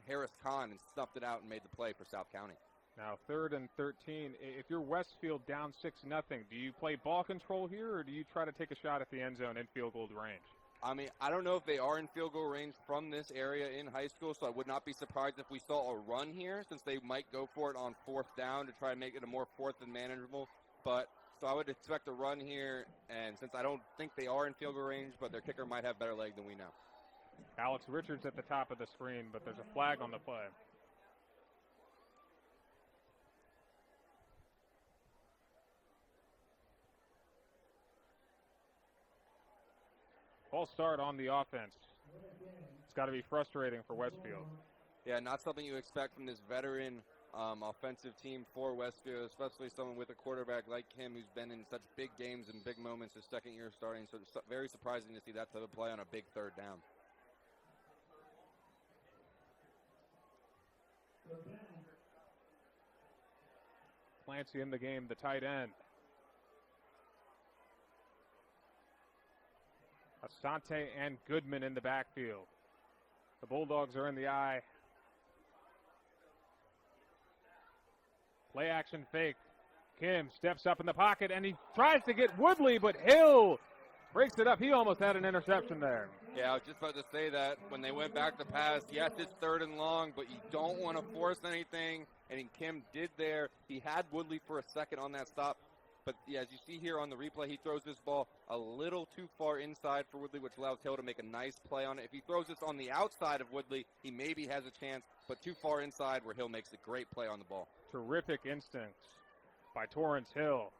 Harris Khan, and snuffed it out and made the play for South County. Now 3rd and 13. If you're Westfield down 6-0, do you play ball control here, or do you try to take a shot at the end zone in field goal range? I mean, I don't know if they are in field goal range from this area in high school, so I would not be surprised if we saw a run here, since they might go for it on 4th down to try and make it a more 4th and manageable. So I would expect a run here, and since I don't think they are in field goal range, but their kicker might have better leg than we know. Alex Richards at the top of the screen, but there's a flag on the play. False start on the offense. It's got to be frustrating for Westfield. Yeah, not something you expect from this veteran offensive team for Westfield, especially someone with a quarterback like him who's been in such big games and big moments his second year starting. So it's very surprising to see that type of play on a big 3rd down. Clancy in the game, the tight end. Asante and Goodman in the backfield. The Bulldogs are in the eye. Play action fake. Kim steps up in the pocket and he tries to get Woodley, but Hill breaks it up. He almost had an interception there. Yeah, I was just about to say that when they went back to pass, yes, it's 3rd and long, but you don't want to force anything, and Kim did there. He had Woodley for a second on that stop. But yeah, as you see here on the replay, he throws this ball a little too far inside for Woodley, which allows Hill to make a nice play on it. If he throws this on the outside of Woodley, he maybe has a chance, but too far inside where Hill makes a great play on the ball. Terrific instincts by Torrance Hill.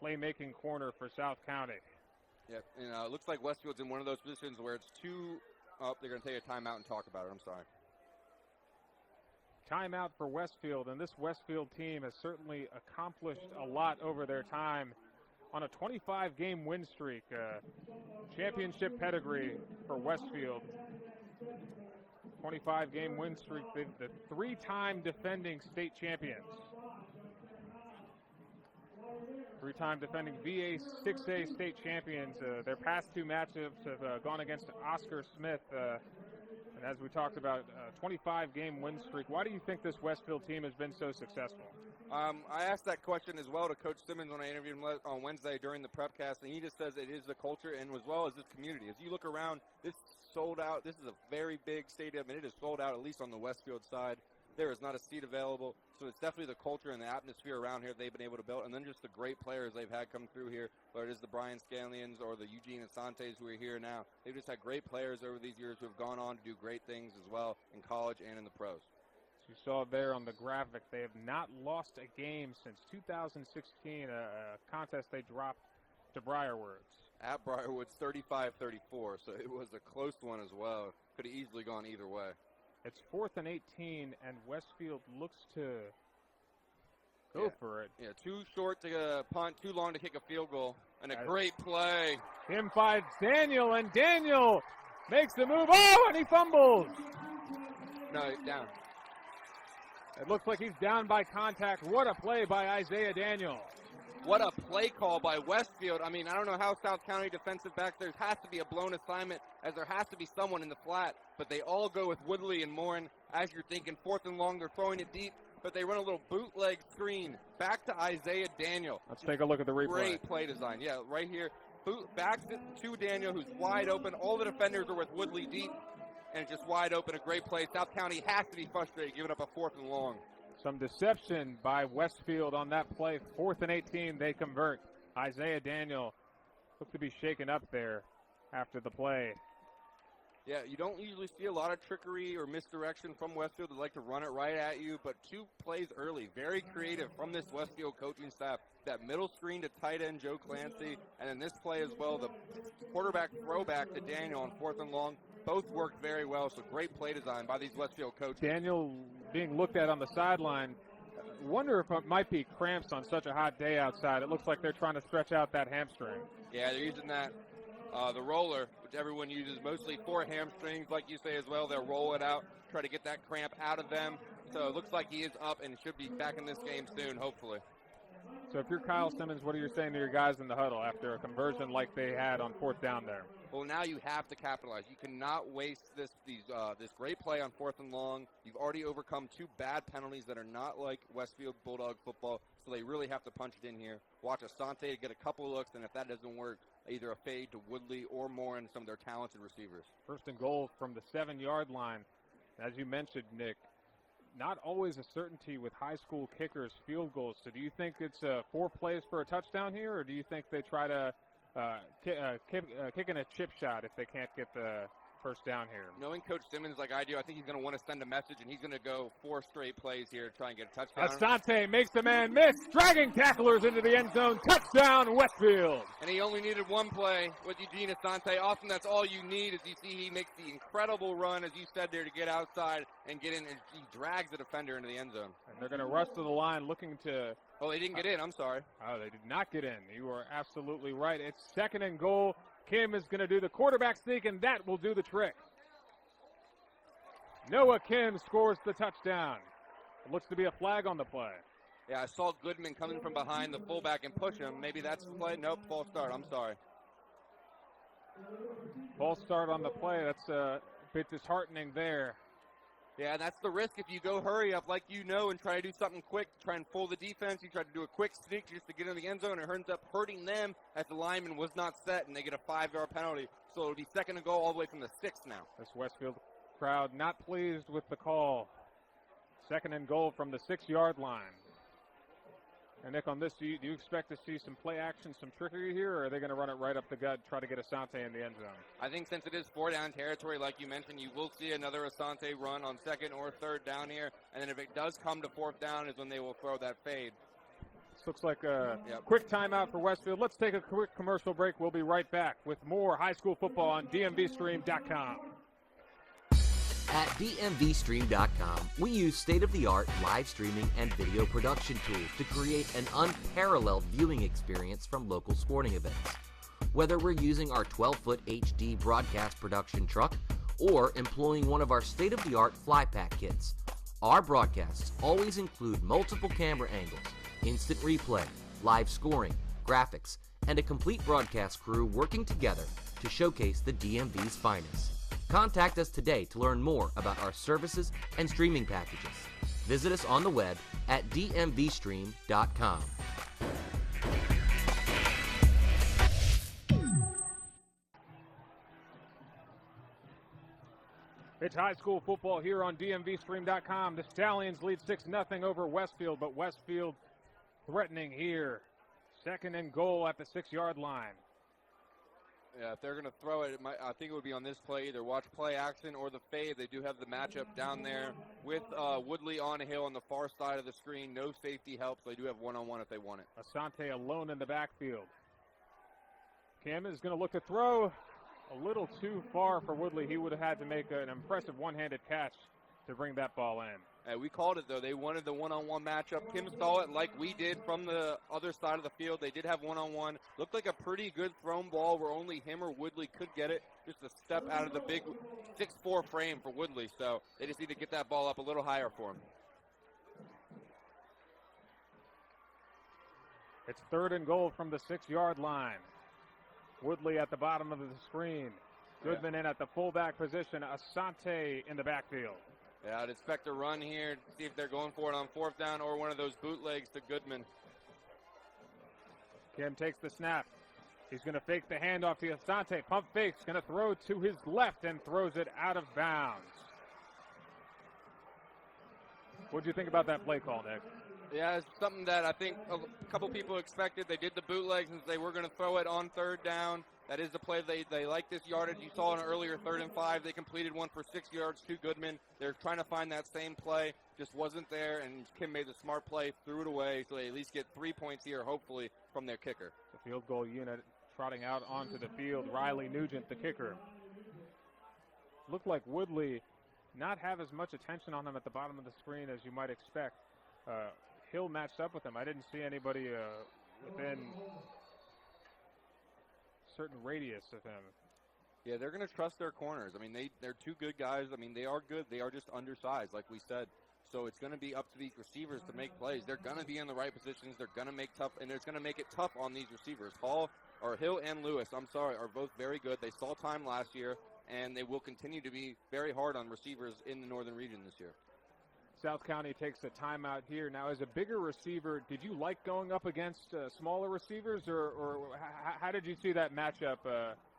Playmaking corner for South County. Yeah, and it looks like Westfield's in one of those positions where it's too they're going to take a timeout and talk about it. I'm sorry. Timeout for Westfield, and this Westfield team has certainly accomplished a lot over their time on a 25-game win streak. Championship pedigree for Westfield. 25-game win streak, the 3-time defending state champions. 3-time defending VA 6A state champions. Their past 2 matchups have gone against Oscar Smith. And as we talked about, 25-game win streak. Why do you think this Westfield team has been so successful? I asked that question as well to Coach Simmons when I interviewed him on Wednesday during the prepcast, and he just says it is the culture and as well as this community. As you look around, this sold out. This is a very big stadium, and it is sold out, at least on the Westfield side. There is not a seat available, so it's definitely the culture and the atmosphere around here they've been able to build, and then just the great players they've had come through here, whether it is the Brian Scanlions or the Eugene Asantes who are here now. They've just had great players over these years who have gone on to do great things as well in college and in the pros. As you saw there on the graphic, they have not lost a game since 2016, a contest they dropped to Briarwoods. At Briarwoods, 35-34, so it was a close one as well. Could have easily gone either way. It's 4th and 18, and Westfield looks to go for it. Yeah, too short to punt, too long to kick a field goal, and a great play. Him finds Daniel, and Daniel makes the move. Oh, and he fumbles. No, down. It looks like he's down by contact. What a play by Isaiah Daniel. What a play call by Westfield. I mean, I don't know how South County defensive backs, there has to be a blown assignment, as there has to be someone in the flat, but they all go with Woodley and Morin. As you're thinking, 4th and long, they're throwing it deep, but they run a little bootleg screen back to Isaiah Daniel. Let's take a look at the replay. Great play design. Yeah, right here. Backs it to Daniel, who's wide open. All the defenders are with Woodley deep, and just wide open. A great play. South County has to be frustrated, giving up a 4th and long. Some deception by Westfield on that play. 4th and 18, they convert. Isaiah Daniel looked to be shaken up there after the play. Yeah, you don't usually see a lot of trickery or misdirection from Westfield. They like to run it right at you, but 2 plays early. Very creative from this Westfield coaching staff. That middle screen to tight end Joe Clancy, and then this play as well, the quarterback throwback to Daniel on 4th and long. Both worked very well, so great play design by these Westfield coaches. Daniel being looked at on the sideline. Wonder if it might be cramps on such a hot day outside. It looks like they're trying to stretch out that hamstring. Yeah, they're using that, the roller, which everyone uses mostly for hamstrings, like you say as well. They'll roll it out, try to get that cramp out of them. So it looks like he is up and should be back in this game soon, hopefully. So if you're Kyle Simmons, what are you saying to your guys in the huddle after a conversion like they had on 4th down there? Well, now you have to capitalize. You cannot waste this great play on 4th and long. You've already overcome 2 bad penalties that are not like Westfield Bulldog football, so they really have to punch it in here. Watch Asante get a couple looks, and if that doesn't work, either a fade to Woodley or Morin, some of their talented receivers. 1st and goal from the 7-yard line. As you mentioned, Nick, not always a certainty with high school kickers' field goals. So do you think it's 4 plays for a touchdown here, or do you think they try to kick in a chip shot if they can't get the first down here? Knowing Coach Simmons like I do, I think he's going to want to send a message, and he's going to go 4 straight plays here to try and get a touchdown. Asante makes the man miss, dragging tacklers into the end zone. Touchdown, Westfield. And he only needed 1 play with Eugene Asante. Often that's all you need. As you see, he makes the incredible run, as you said there, to get outside and get in, and he drags the defender into the end zone. And they're going to rush to the line looking to... Oh, they didn't get in. I'm sorry. Oh, they did not get in. You are absolutely right. It's 2nd and goal. Kim is going to do the quarterback sneak, and that will do the trick. Noah Kim scores the touchdown. It looks to be a flag on the play. Yeah, I saw Goodman coming from behind the fullback and push him. Maybe that's the play. Nope, false start. I'm sorry. False start on the play. That's a bit disheartening there. Yeah, that's the risk if you go hurry up like you know and try to do something quick, try and fool the defense. You try to do a quick sneak just to get in the end zone. It ends up hurting them as the lineman was not set, and they get a 5-yard penalty. So it'll be 2nd and goal all the way from the 6 now. This Westfield crowd not pleased with the call. 2nd and goal from the 6-yard line. And Nick, on this, do you expect to see some play action, some trickery here, or are they going to run it right up the gut, try to get Asante in the end zone? I think since it is 4-down territory, like you mentioned, you will see another Asante run on 2nd or 3rd down here. And then if it does come to 4th down is when they will throw that fade. This looks like a quick timeout for Westfield. Let's take a quick commercial break. We'll be right back with more high school football on DMVstream.com. At DMVstream.com, we use state-of-the-art live streaming and video production tools to create an unparalleled viewing experience from local sporting events. Whether we're using our 12-foot HD broadcast production truck or employing one of our state-of-the-art fly pack kits, our broadcasts always include multiple camera angles, instant replay, live scoring, graphics, and a complete broadcast crew working together to showcase the DMV's finest. Contact us today to learn more about our services and streaming packages. Visit us on the web at dmvstream.com. It's high school football here on DMVstream.com. The Stallions lead 6-0 over Westfield, but Westfield threatening here. 2nd and goal at the 6-yard line. Yeah, if they're going to throw it, I think it would be on this play, either watch play action or the fade. They do have the matchup down there with Woodley on Hill on the far side of the screen. No safety help, so they do have one-on-one if they want it. Asante alone in the backfield. Kim is going to look to throw a little too far for Woodley. He would have had to make an impressive one-handed catch to bring that ball in. We called it, though. They wanted the one-on-one matchup. Kim saw it like we did from the other side of the field. They did have one-on-one. Looked like a pretty good thrown ball where only him or Woodley could get it. Just a step out of the big 6'4" frame for Woodley. So they just need to get that ball up a little higher for him. It's 3rd and goal from the 6-yard line. Woodley at the bottom of the screen. Goodman in at the fullback position. Asante in the backfield. Yeah, I'd expect a run here, see if they're going for it on 4th down or one of those bootlegs to Goodman. Kim takes the snap. He's going to fake the handoff to Asante. Pump fakes, going to throw to his left and throws it out of bounds. What do you think about that play call, Nick? Yeah, it's something that I think a couple people expected. They did the bootlegs and they were going to throw it on 3rd down. That is the play. They like this yardage. You saw an earlier 3rd and 5. They completed one for 6 yards to Goodman. They're trying to find that same play. Just wasn't there, and Kim made the smart play, threw it away, so they at least get 3 points here, hopefully, from their kicker. The field goal unit trotting out onto the field. Riley Nugent, the kicker. Looked like Woodley not have as much attention on him at the bottom of the screen as you might expect. Hill matched up with him. I didn't see anybody within certain radius of him. Yeah, they're going to trust their corners. I mean, they're 2 good guys. I mean, they are good. They are just undersized, like we said. So it's going to be up to these receivers to make plays. They're going to be in the right positions. They're going to make tough, and it's going to make it tough on these receivers. Hill and Lewis, are both very good. They saw time last year, and they will continue to be very hard on receivers in the northern region this year. South County takes a timeout here. Now, as a bigger receiver, did you like going up against smaller receivers, or how did you see that matchup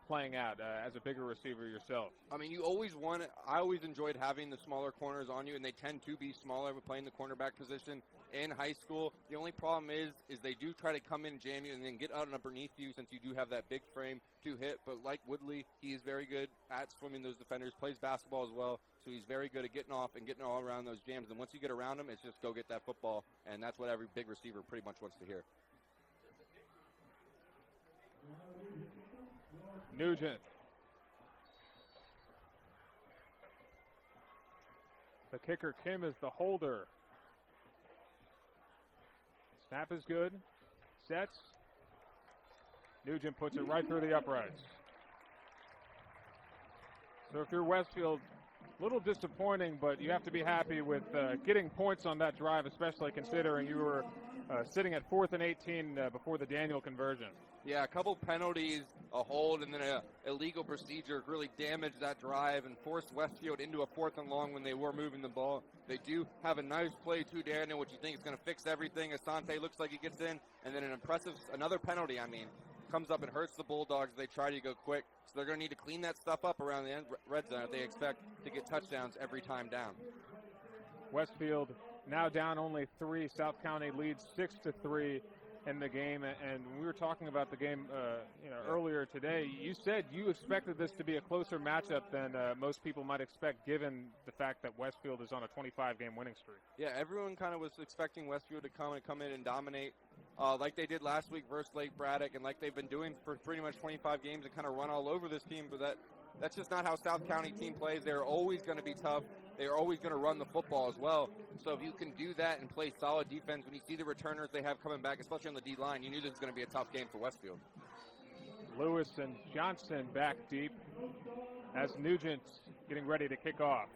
playing out as a bigger receiver yourself? I mean, I always enjoyed having the smaller corners on you, and they tend to be smaller with playing the cornerback position in high school. The only problem is they do try to come in and jam you and then get out and underneath you since you do have that big frame to hit. But like Woodley, he is very good at swimming those defenders, plays basketball as well, so he's very good at getting off and getting all around those jams. And once you get around him, it's just go get that football, and that's what every big receiver pretty much wants to hear. Nugent. The kicker, Kim, is the holder. Snap is good. Sets. Nugent puts it right through the uprights. So if you're Westfield, a little disappointing, but you have to be happy with getting points on that drive, especially considering you were sitting at 4th and 18 before the Daniel conversion. Yeah, a couple penalties, a hold, and then an illegal procedure really damaged that drive and forced Westfield into a 4th and long when they were moving the ball. They do have a nice play to Daniel, which you think is going to fix everything. Asante looks like he gets in, and then another penalty, comes up and hurts the Bulldogs. They try to go quick, so they're going to need to clean that stuff up around the red zone if they expect to get touchdowns every time down. Westfield now down only 3. South County leads 6-3 in the game, and we were talking about the game earlier today. You said you expected this to be a closer matchup than most people might expect, given the fact that Westfield is on a 25-game winning streak. Yeah, everyone kind of was expecting Westfield to come in and dominate like they did last week versus Lake Braddock, and like they've been doing for pretty much 25 games and kind of run all over this team, but that's just not how South County team plays. They're always going to be tough. They're always going to run the football as well. So if you can do that and play solid defense, when you see the returners they have coming back, especially on the D-line, you knew this was going to be a tough game for Westfield. Lewis and Johnson back deep as Nugent's getting ready to kick off.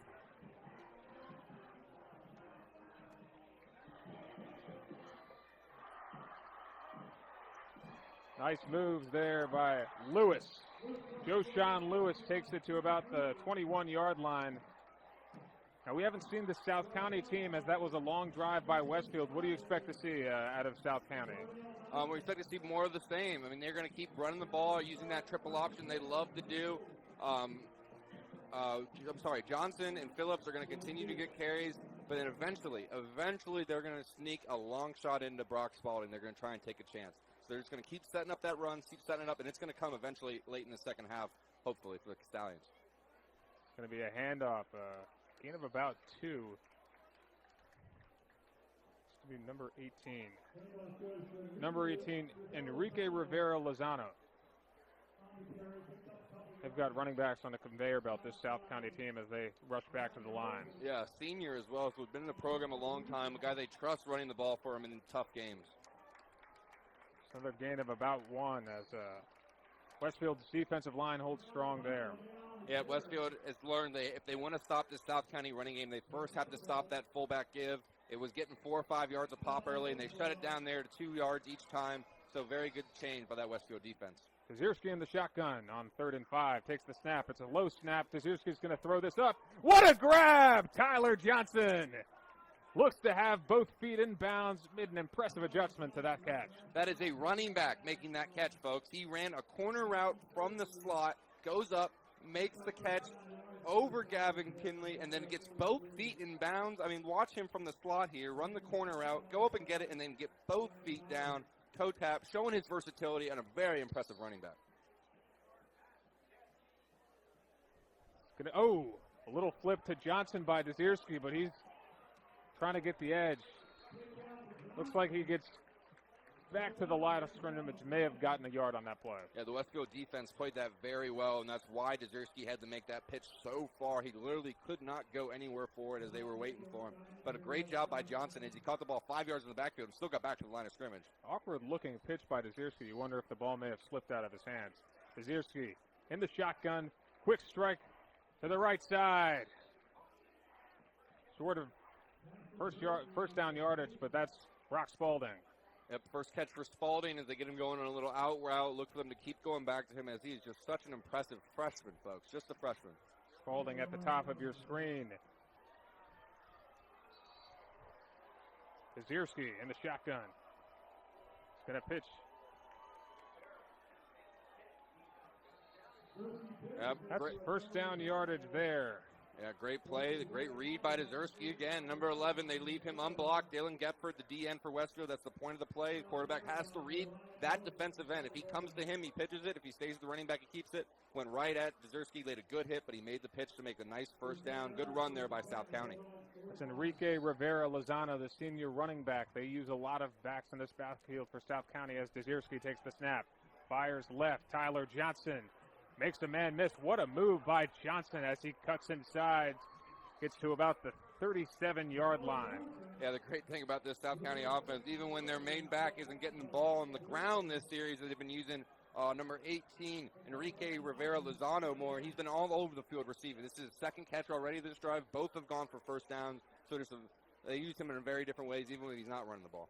Nice moves there by Lewis. Joshawn Lewis takes it to about the 21-yard line. Now, we haven't seen the South County team, as that was a long drive by Westfield. What do you expect to see out of South County? We expect to see more of the same. They're going to keep running the ball, using that triple option they love to do. Johnson and Phillips are going to continue to get carries, but then eventually they're going to sneak a long shot into Brock Spalding. They're going to try and take a chance. They're just going to keep setting up that run, keep setting it up, and it's going to come eventually late in the second half, hopefully, for the Stallions. It's going to be a handoff, gain of about 2. It's going to be number 18. Number 18, Enrique Rivera Lozano. They've got running backs on the conveyor belt, this South County team, as they rush back to the line. Yeah, senior as well, so he's been in the program a long time, a guy they trust running the ball for him in tough games. Another gain of about 1 as Westfield's defensive line holds strong there. Yeah, Westfield has learned if they want to stop this South County running game, they first have to stop that fullback give. It was getting 4 or 5 yards a pop early, and they shut it down there to 2 yards each time. So very good change by that Westfield defense. Kazierski in the shotgun on 3rd and 5. Takes the snap. It's a low snap. Kazierski's going to throw this up. What a grab! Tyler Johnson looks to have both feet in bounds. Made an impressive adjustment to that catch. That is a running back making that catch, folks. He ran a corner route from the slot, goes up, makes the catch over Gavin Kinley, and then gets both feet in bounds. I mean, watch him from the slot here, run the corner route, go up and get it, and then get both feet down, toe tap, showing his versatility and a very impressive running back. A little flip to Johnson by Kazierski, but he's trying to get the edge. Looks like he gets back to the line of scrimmage, may have gotten a yard on that play. Yeah, the Westfield defense played that very well, and that's why Kazierski had to make that pitch so far. He literally could not go anywhere for it as they were waiting for him. But a great job by Johnson as he caught the ball 5 yards in the backfield and still got back to the line of scrimmage. Awkward-looking pitch by Kazierski. You wonder if the ball may have slipped out of his hands. Kazierski in the shotgun, quick strike to the right side. Short of first down yardage, but that's Brock Spalding. Yep, first catch for Spalding as they get him going on a little out route. Look for them to keep going back to him as he's just such an impressive freshman, folks. Just a freshman. Spalding at the top of your screen. Kazierski in the shotgun. He's going to pitch. Yep, That's first down yardage there. Yeah, great play, the great read by Kazierski again. Number 11, they leave him unblocked. Dalen Gepford, the DN for Westfield, that's the point of the play. The quarterback has to read that defensive end. If he comes to him, he pitches it. If he stays with the running back, he keeps it. Went right at Kazierski, laid a good hit, but he made the pitch to make a nice first down. Good run there by South County. That's Enrique Rivera Lozano, the senior running back. They use a lot of backs in this backfield for South County as Kazierski takes the snap. Fires left. Tyler Johnson makes a man miss. What a move by Johnson as he cuts inside. Gets to about the 37-yard line. Yeah, the great thing about this South County offense, even when their main back isn't getting the ball on the ground this series, they've been using number 18, Enrique Rivera Lozano more. He's been all over the field receiving. This is his second catch already this drive. Both have gone for first downs. So they use him in very different ways, even when he's not running the ball.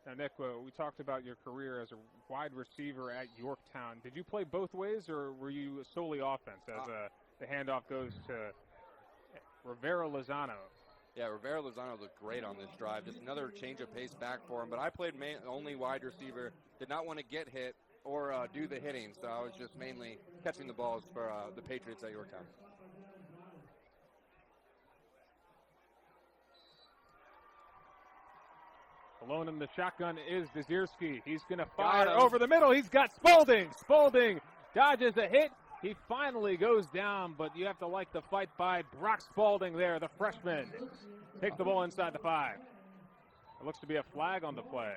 Now, Nick, we talked about your career as a wide receiver at Yorktown. Did you play both ways, or were you solely offense as the handoff goes to Rivera Lozano? Yeah, Rivera Lozano looked great on this drive. Just another change of pace back for him. But I played only wide receiver. Did not want to get hit or do the hitting, so I was just mainly catching the balls for the Patriots at Yorktown. Alone in the shotgun is Kazierski. He's going to fire over the middle. He's got Spalding. Spalding dodges a hit. He finally goes down, but you have to like the fight by Brock Spalding there, the freshman. Takes the ball inside the 5. It looks to be a flag on the play.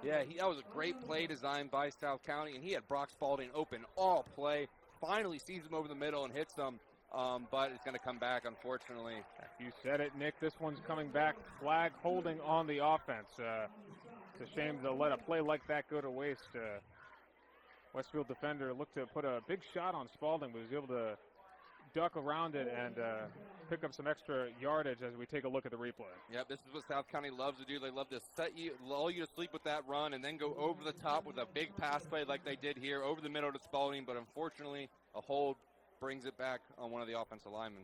Yeah, that was a great play designed by South County, and he had Brock Spalding open all play. Finally sees him over the middle and hits him, but it's going to come back, unfortunately. You said it, Nick. This one's coming back. Flag holding on the offense. It's a shame to let a play like that go to waste. Westfield defender looked to put a big shot on Spalding, but was able to duck around it and pick up some extra yardage as we take a look at the replay. Yep, this is what South County loves to do. They love to lull you to sleep with that run and then go over the top with a big pass play like they did here, over the middle to Spalding, but unfortunately a hold brings it back on one of the offensive linemen.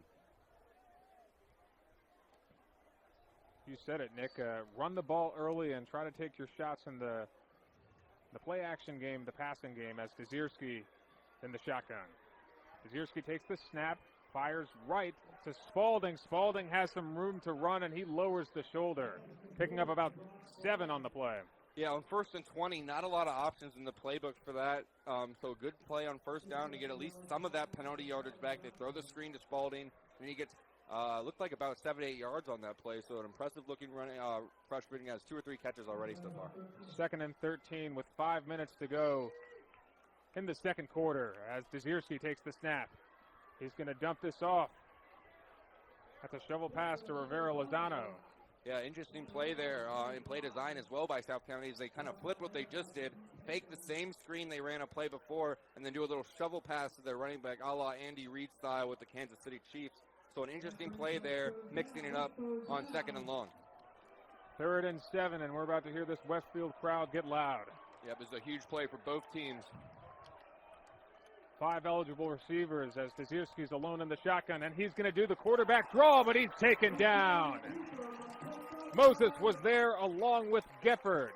You said it, Nick. Run the ball early and try to take your shots in the play action game, the passing game, as Kazierski in the shotgun. Kazierski takes the snap, Fires right to Spalding. Spalding has some room to run, and he lowers the shoulder, picking up about 7 on the play. Yeah, on 1st and 20, not a lot of options in the playbook for that. So a good play on 1st down to get at least some of that penalty yardage back. They throw the screen to Spalding, and he gets looked like about 7 to 8 yards on that play. So an impressive-looking running freshman. He has 2 or 3 catches already so far. 2nd and 13 with 5 minutes to go in the second quarter as Dezierski takes the snap. He's going to dump this off. That's a shovel pass to Rivera Lozano. Yeah, interesting play there and play design as well by South County as they kind of flip what they just did, fake the same screen they ran a play before, and then do a little shovel pass to their running back a la Andy Reid style with the Kansas City Chiefs. So an interesting play there, mixing it up on 2nd and long. 3rd and 7, and we're about to hear this Westfield crowd get loud. Yep, it's a huge play for both teams. 5 eligible receivers as Dezierski's alone in the shotgun, and he's going to do the quarterback draw, but he's taken down. Moses was there along with Gefford.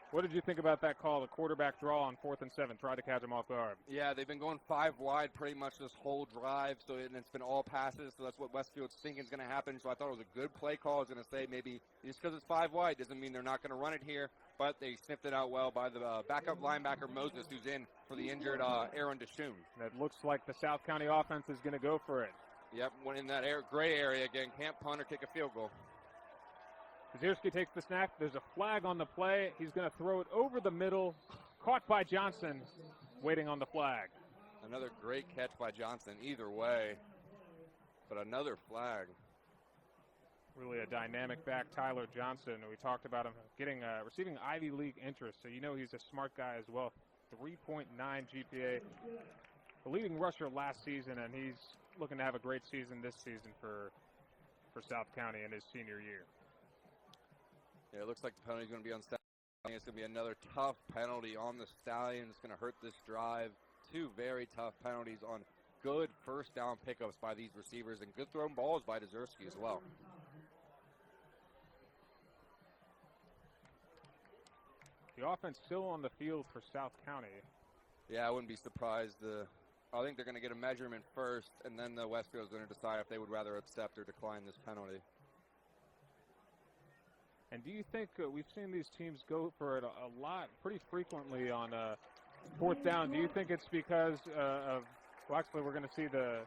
What did you think about that call, the quarterback draw on 4th and 7, tried to catch him off guard? Yeah, they've been going 5 wide pretty much this whole drive, so and it's been all passes, so that's what Westfield's thinking is going to happen. So I thought it was a good play call. I was going to say maybe just because it's 5 wide doesn't mean they're not going to run it here, but they sniffed it out well by the backup linebacker Moses, who's in for the injured Aaron Deshoon. It looks like the South County offense is going to go for it. Yep, went in that gray area again, can't punt or kick a field goal. Dezierski takes the snap. There's a flag on the play. He's going to throw it over the middle. Caught by Johnson, waiting on the flag. Another great catch by Johnson either way, but another flag. Really a dynamic back, Tyler Johnson. We talked about him receiving Ivy League interest, so you know he's a smart guy as well. 3.9 GPA. The leading rusher last season, and he's looking to have a great season this season for South County in his senior year. Yeah, it looks like the penalty is going to be on Stallion. It's going to be another tough penalty on the Stallion. It's going to hurt this drive. 2 very tough penalties on good 1st down pickups by these receivers and good thrown balls by Dezierski as well. The offense still on the field for South County. Yeah, I wouldn't be surprised. I think they're going to get a measurement first, and then the Westfield is going to decide if they would rather accept or decline this penalty. And do you think we've seen these teams go for it a lot, pretty frequently on 4th down? Do you think it's because actually we're going to see the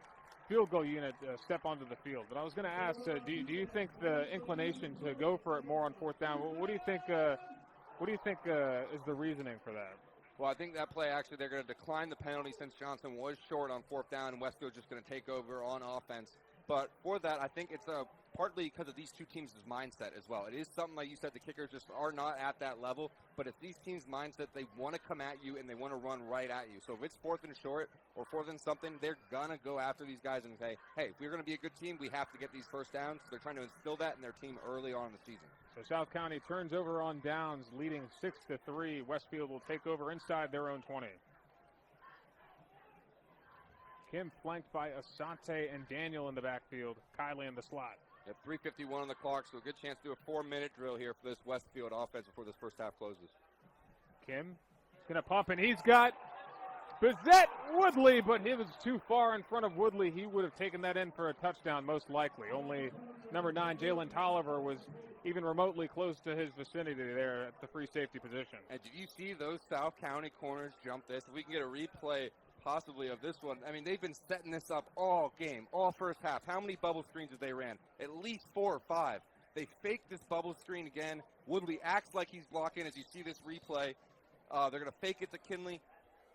field goal unit step onto the field. But I was going to ask, do you think the inclination to go for it more on 4th down, what do you think is the reasoning for that? Well, I think that play, actually, they're going to decline the penalty since Johnson was short on 4th down, and Westfield's just going to take over on offense. But for that, I think it's partly because of these two teams' mindset as well. It is something, like you said, the kickers just are not at that level. But it's these teams' mindset, they want to come at you and they want to run right at you. So if it's 4th and short or 4th and something, they're going to go after these guys and say, hey, if we're going to be a good team, we have to get these first downs. So they're trying to instill that in their team early on in the season. So South County turns over on downs, leading 6-3. Westfield will take over inside their own 20. Kim flanked by Asante and Daniel in the backfield. Kylie in the slot. At 3:51 on the clock, so a good chance to do a 4-minute drill here for this Westfield offense before this first half closes. Kim is going to pump, and he's got Bizette Woodley, but he was too far in front of Woodley. He would have taken that in for a touchdown most likely. Only number 9, Jalen Tolliver, was even remotely close to his vicinity there at the free safety position. And did you see those South County corners jump this? If we can get a replay possibly of this one. I mean, they've been setting this up all game, all first half. How many bubble screens have they ran? At least 4 or 5. They faked this bubble screen again. Woodley acts like he's blocking as you see this replay. They're going to fake it to Kinley.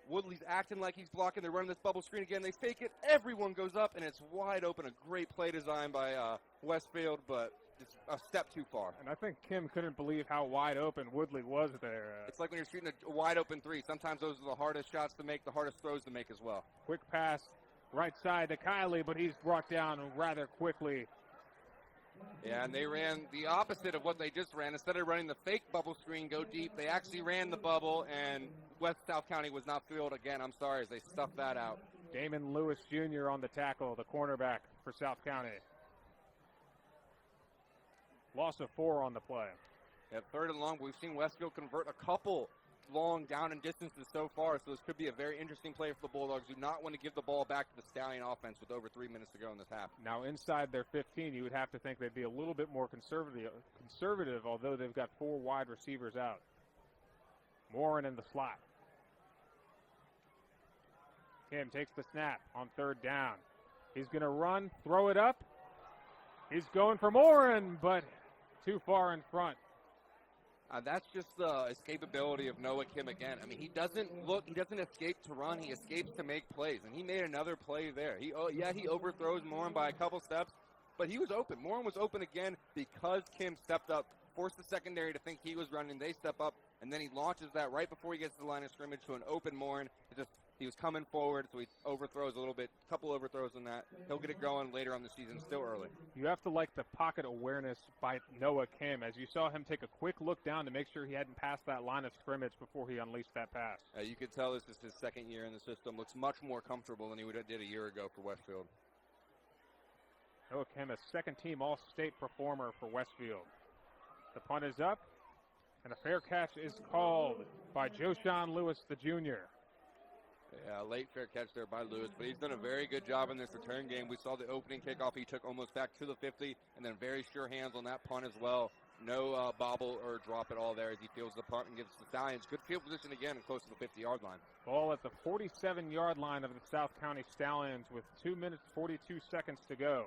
Woodley's acting like he's blocking. They're running this bubble screen again. They fake it. Everyone goes up, and it's wide open. A great play design by Westfield, but just a step too far. And I think Kim couldn't believe how wide open Woodley was there. It's like when you're shooting a wide open 3. Sometimes those are the hardest shots to make, the hardest throws to make as well. Quick pass right side to Kylie, but he's brought down rather quickly. Yeah, and they ran the opposite of what they just ran. Instead of running the fake bubble screen, go deep, they actually ran the bubble, and South County was not filled again. I'm sorry, as they stuffed that out. Damon Lewis Jr. on the tackle, the cornerback for South County. Loss of 4 on the play. At 3rd and long, we've seen Westfield convert a couple long down and distances so far, so this could be a very interesting play for the Bulldogs. Do not want to give the ball back to the Stallion offense with over 3 minutes to go in this half. Now inside their 15, you would have to think they'd be a little bit more conservative, although they've got 4 wide receivers out. Morin in the slot. Kim takes the snap on 3rd down. He's going to run, throw it up. He's going for Morin, but too far in front. That's just the escapability of Noah Kim again. I mean, he doesn't escape to run. He escapes to make plays, and he made another play there. He overthrows Morin by a couple steps, but he was open. Morin was open again because Kim stepped up, forced the secondary to think he was running. They step up, and then he launches that right before he gets to the line of scrimmage to an open Morin. He was coming forward, so he overthrows a little bit, a couple overthrows on that. He'll get it going later on the season, still early. You have to like the pocket awareness by Noah Kim, as you saw him take a quick look down to make sure he hadn't passed that line of scrimmage before he unleashed that pass. You can tell this is his 2nd year in the system. Looks much more comfortable than he did a year ago for Westfield. Noah Kim, a 2nd-team All-State performer for Westfield. The punt is up, and a fair catch is called by Joshawn Lewis, the junior. Yeah, late fair catch there by Lewis, but he's done a very good job in this return game. We saw the opening kickoff. He took almost back to the 50, and then very sure hands on that punt as well. No bobble or drop at all there as he fields the punt and gives the Stallions good field position again and close to the 50-yard line. Ball at the 47-yard line of the South County Stallions with 2 minutes, 42 seconds to go.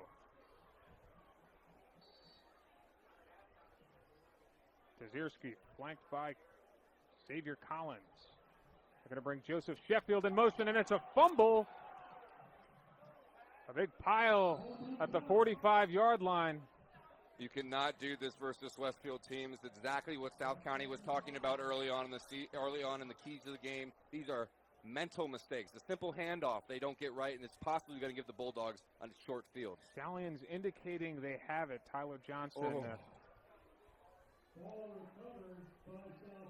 Tazierski flanked by Xavier Collins. They're going to bring Joseph Sheffield in motion, and it's a fumble. A big pile at the 45-yard line. You cannot do this versus Westfield team. It's exactly what South County was talking about early on in the keys of the game. These are mental mistakes. The simple handoff they don't get right, and it's possibly going to give the Bulldogs a short field. Stallions indicating they have it. Tyler Johnson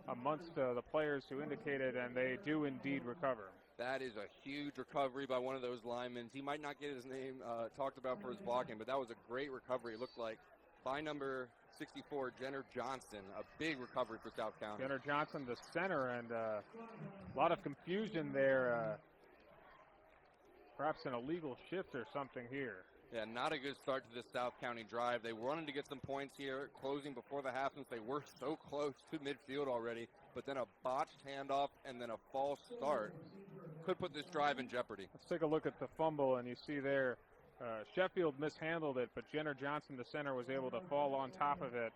amongst the players who indicated, and they do indeed recover. That is a huge recovery by one of those linemen. He might not get his name talked about for his blocking, but that was a great recovery, it looked like, by number 64, Jenner Johnson. A big recovery for South County. Jenner Johnson, the center, and a lot of confusion there. Perhaps an illegal shift or something here. Yeah, not a good start to this South County drive. They wanted to get some points here, closing before the half since they were so close to midfield already. But then a botched handoff and then a false start could put this drive in jeopardy. Let's take a look at the fumble, and you see there Sheffield mishandled it, but Jenner Johnson, the center, was able to fall on top of it.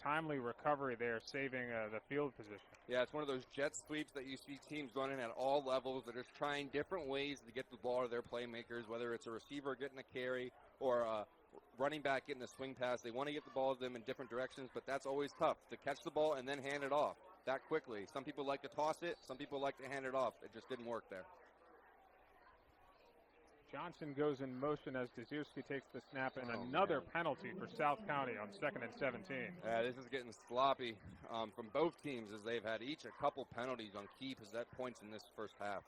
Timely recovery there, saving the field position. Yeah, it's one of those jet sweeps that you see teams running at all levels. They're just trying different ways to get the ball to their playmakers, whether it's a receiver getting a carry or a running back getting a swing pass. They want to get the ball to them in different directions, but that's always tough, to catch the ball and then hand it off that quickly. Some people like to toss it. Some people like to hand it off. It just didn't work there. Johnson goes in motion as Tazierski takes the snap, and another penalty for South County on 2nd and 17. Yeah, this is getting sloppy from both teams as they've had each a couple penalties on key points in this first half.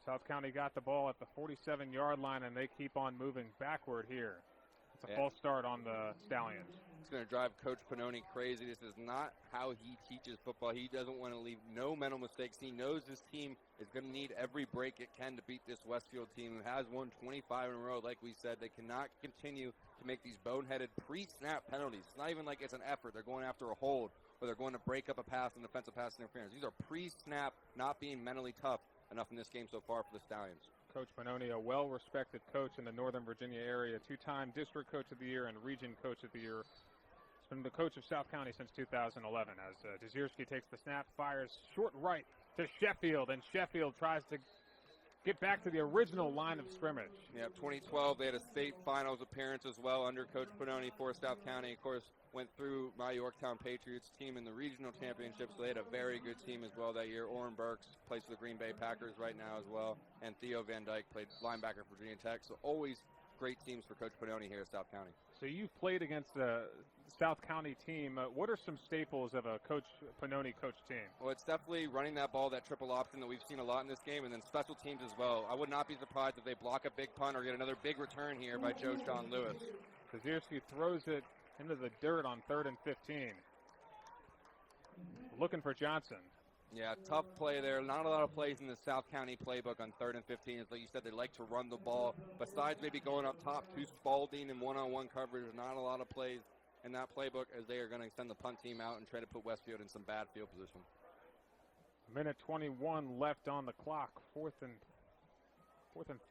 South County got the ball at the 47-yard line, and they keep on moving backward here. It's a false start on the Stallions. It's going to drive Coach Pannoni crazy. This is not how he teaches football. He doesn't want to leave no mental mistakes. He knows his team is going to need every break it can to beat this Westfield team that has won 25 in a row. Like we said, they cannot continue to make these boneheaded pre-snap penalties. It's not even like it's an effort. They're going after a hold or they're going to break up a pass and defensive pass interference. These are pre-snap, not being mentally tough enough in this game so far for the Stallions. Coach Pannoni, a well-respected coach in the Northern Virginia area, 2-time District Coach of the Year and Region Coach of the Year. He's been the coach of South County since 2011 as Tazierski takes the snap, fires short right to Sheffield, and Sheffield tries to get back to the original line of scrimmage. Yeah, 2012, they had a state finals appearance as well under Coach Pannoni for South County. Of course, went through my Yorktown Patriots team in the regional championship, so they had a very good team as well that year. Orrin Burks plays for the Green Bay Packers right now as well, and Theo Van Dyke played linebacker for Virginia Tech. So always great teams for Coach Pannoni here at South County. So you've played against the South County team. What are some staples of a Coach Pannoni coach team? Well, it's definitely running that ball, that triple option that we've seen a lot in this game, and then special teams as well. I would not be surprised if they block a big punt or get another big return here by Joshawn Lewis. Tazierski throws it into the dirt on 3rd and 15. looking for Johnson. Yeah, tough play there. Not a lot of plays in the South County playbook on 3rd and 15. As like you said, they like to run the ball. Besides maybe going up top to Spalding and one-on-one coverage, not a lot of plays in that playbook as they are going to send the punt team out and try to put Westfield in some bad field position. Minute 21 left on the clock. Fourth and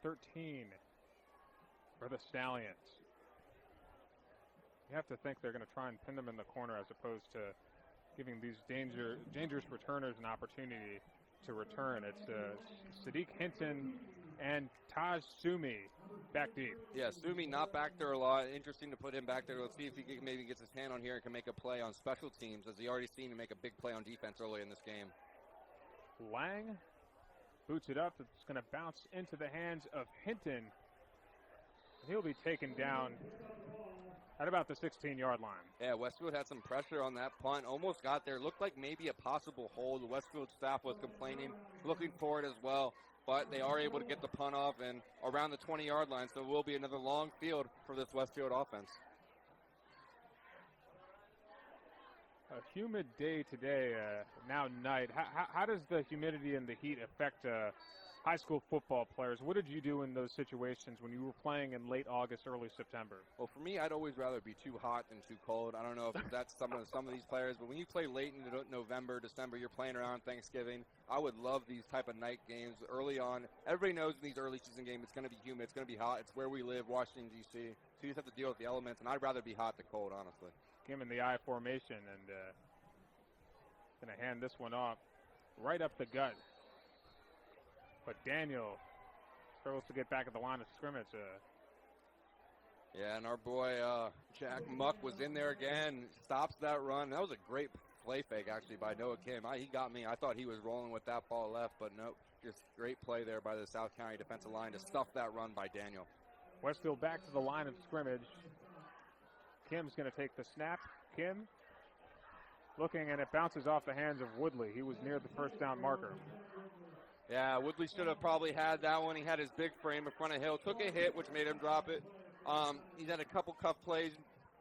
13 for the Stallions. You have to think they're going to try and pin them in the corner as opposed to giving these dangerous returners an opportunity to return. It's Sadiq Hinton and Taj Sumi back deep. Yeah, Sumi not back there a lot. Interesting to put him back there. Let's see if he maybe gets his hand on here and can make a play on special teams, as he already seen him make a big play on defense early in this game. Lang boots it up. It's going to bounce into the hands of Hinton. He'll be taken down at about the 16-yard line. Yeah, Westfield had some pressure on that punt. Almost got there. Looked like maybe a possible hold. The Westfield staff was complaining, looking for it as well. But they are able to get the punt off and around the 20-yard line. So it will be another long field for this Westfield offense. A humid day today, now night. How does the humidity and the heat affect high school football players? What did you do in those situations when you were playing in late August, early September? Well, for me, I'd always rather be too hot than too cold. I don't know if that's some of these players, but when you play late in November, December, you're playing around Thanksgiving. I would love these type of night games early on. Everybody knows in these early season games it's going to be humid, it's going to be hot. It's where we live, Washington, D.C. So you just have to deal with the elements, and I'd rather be hot than cold, honestly. Give him the I formation and going to hand this one off right up the gut. But Daniel struggles to get back at the line of scrimmage. Yeah, and our boy Jack Muck was in there again, stops that run. That was a great play fake, actually, by Noah Kim. He got me. I thought he was rolling with that ball left, but nope. Just great play there by the South County defensive line to stuff that run by Daniel. Westfield back to the line of scrimmage. Kim's going to take the snap. Kim looking, and it bounces off the hands of Woodley. He was near the first down marker. Yeah, Woodley should have probably had that one. He had his big frame in front of Hill. Took a hit, which made him drop it. He's had a couple cuff plays.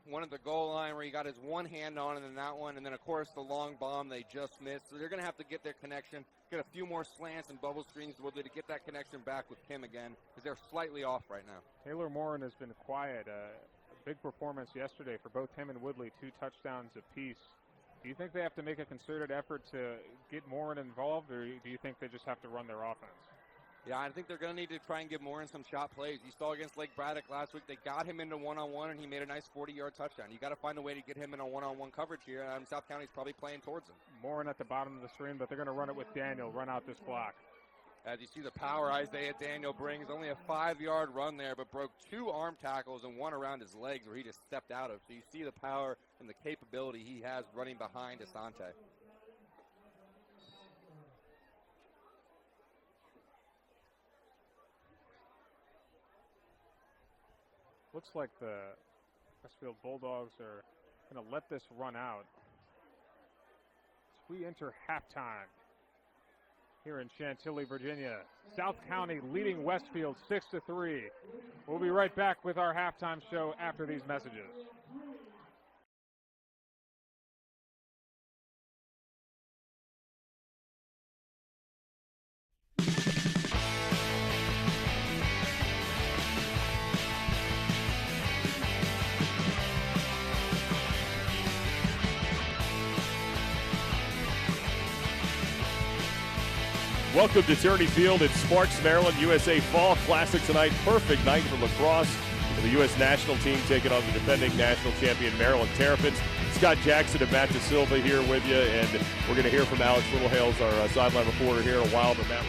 One at the goal line where he got his one hand on it, and that one. And then, of course, the long bomb they just missed. So they're going to have to get their connection, get a few more slants and bubble screens to Woodley to get that connection back with Kim again, because they're slightly off right now. Taylor Morin has been quiet. A big performance yesterday for both him and Woodley, 2 touchdowns apiece. Do you think they have to make a concerted effort to get Morin involved, or do you think they just have to run their offense? Yeah, I think they're going to need to try and get Morin some shot plays. You saw against Lake Braddock last week, they got him into one-on-one, and he made a nice 40-yard touchdown. You got to find a way to get him in a one-on-one coverage here, and South County's probably playing towards him. Morin at the bottom of the screen, but they're going to run it with Daniel, run out this block. As you see the power Isaiah Daniel brings, only a 5-yard run there, but broke 2 arm tackles and one around his legs where he just stepped out of. So you see the power and the capability he has running behind Asante. Looks like the Westfield Bulldogs are going to let this run out as we enter halftime here in Chantilly, Virginia. South County leading Westfield 6-3. We'll be right back with our halftime show after these messages. Welcome to Tierney Field in Sparks, Maryland. USA Fall Classic tonight. Perfect night for lacrosse. The U.S. national team taking on the defending national champion Maryland Terrapins. Scott Jackson and Matt DeSilva here with you, and we're going to hear from Alex Littlehales, our sideline reporter here in a while. But Matt,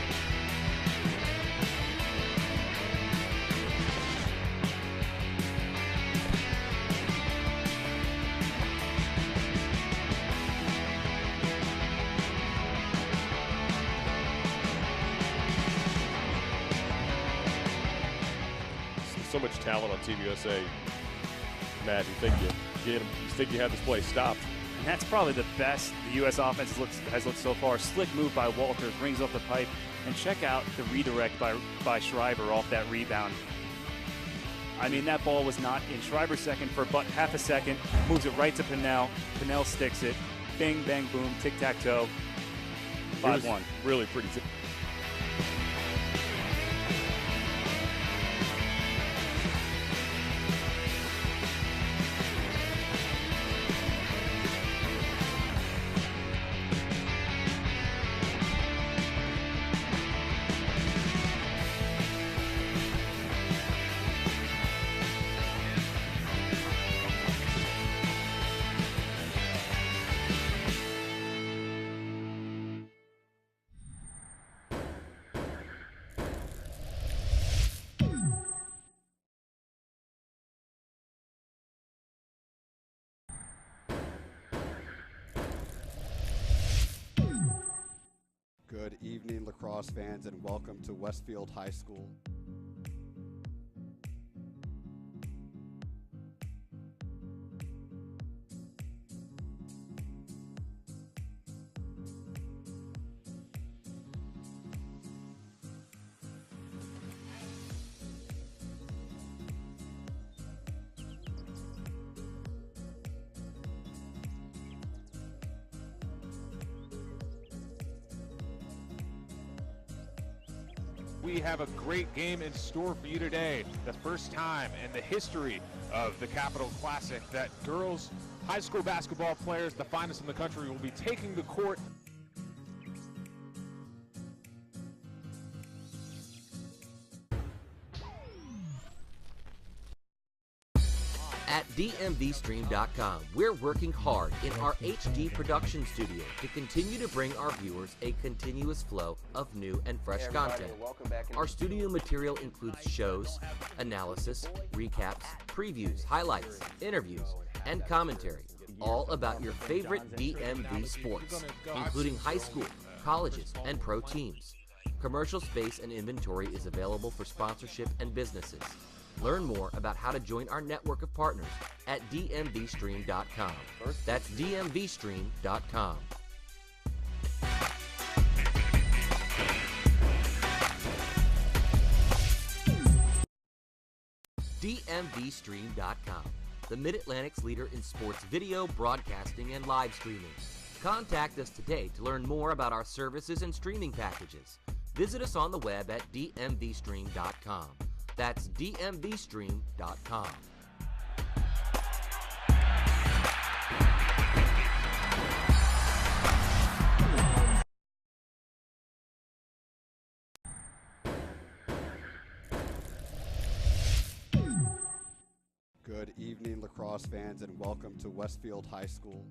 so much talent on Team USA. Matt, you think you have this play stopped? And that's probably the best the U.S. offense has looked so far. Slick move by Walters, brings off the pipe, and check out the redirect by Schreiber off that rebound. I mean, that ball was not in Schreiber's second for but half a second. Moves it right to Pinnell. Pinnell sticks it. Bing, bang, boom, tic-tac-toe, 5-1. Really pretty. Good evening, lacrosse fans, and welcome to Westfield High School. We have a great game in store for you today. The first time in the history of the Capital Classic that girls high school basketball players, the finest in the country, will be taking the court. At DMVstream.com, we're working hard in our HD production studio to continue to bring our viewers a continuous flow of new and fresh content. Our studio material includes shows, analysis, recaps, previews, highlights, interviews, and commentary, all about your favorite DMV sports, including high school, colleges, and pro teams. Commercial space and inventory is available for sponsorship and businesses. Learn more about how to join our network of partners at DMVstream.com. That's DMVstream.com. DMVstream.com, the Mid-Atlantic's leader in sports video, broadcasting, and live streaming. Contact us today to learn more about our services and streaming packages. Visit us on the web at DMVstream.com. That's DMVstream.com. Good evening, lacrosse fans, and welcome to Westfield High School.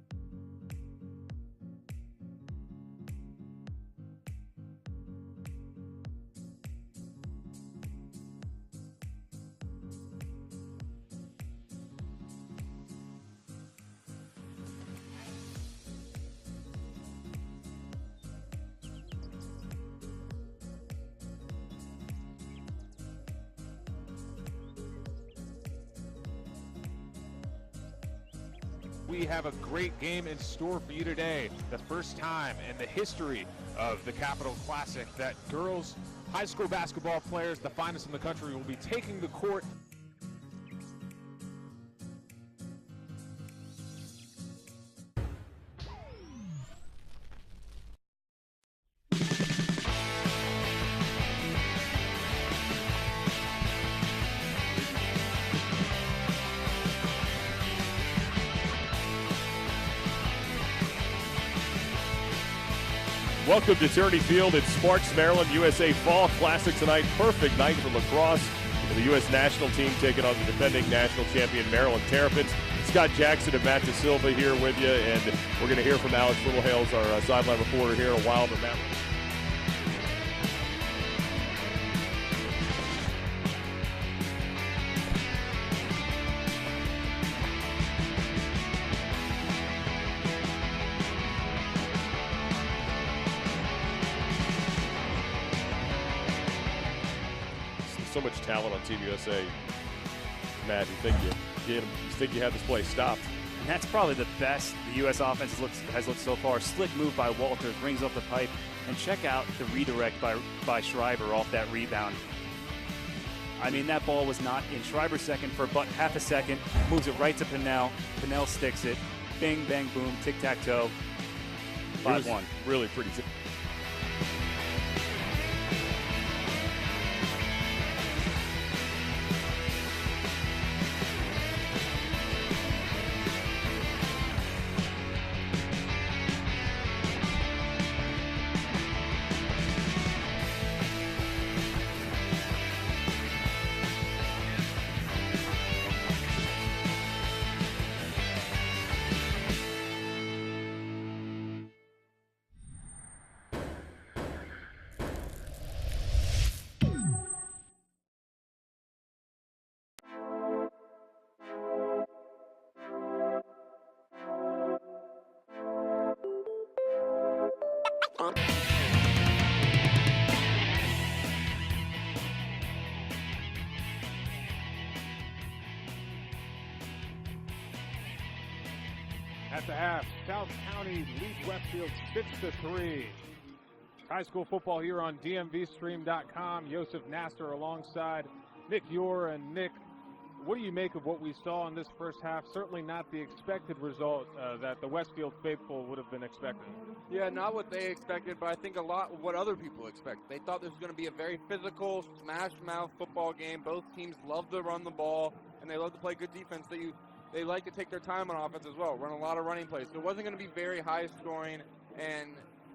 We have a great game in store for you today. The first time in the history of the Capital Classic that girls high school basketball players, the finest in the country, will be taking the court. Welcome to Tierney Field at Sparks, Maryland. USA Fall Classic tonight. Perfect night for lacrosse. And the U.S. national team taking on the defending national champion Maryland Terrapins. Scott Jackson and Matt DeSilva here with you, and we're going to hear from Alex Littlehales, our sideline reporter here in a while. But Matt, so much talent on Team USA. Matt, you think you have this play stopped? And that's probably the best the U.S. offense has looked so far. Slick move by Walters, brings off the pipe, and check out the redirect by Schreiber off that rebound. I mean, that ball was not in Schreiber's second for but half a second. Moves it right to Pinnell. Pinnell sticks it. Bing, bang, boom, tic-tac-toe, 5-1. Really pretty. At the half, South County leads Westfield 6-3. High school football here on DMVstream.com. Yosef Nasser alongside Nick Yor. And Nick, what do you make of what we saw in this first half? Certainly not the expected result that the Westfield faithful would have been expecting. Yeah, not what they expected, but I think a lot of what other people expected. They thought this was going to be a very physical, smash-mouth football game. Both teams love to run the ball, and they love to play good defense. They like to take their time on offense as well, run a lot of running plays. So it wasn't going to be very high scoring, and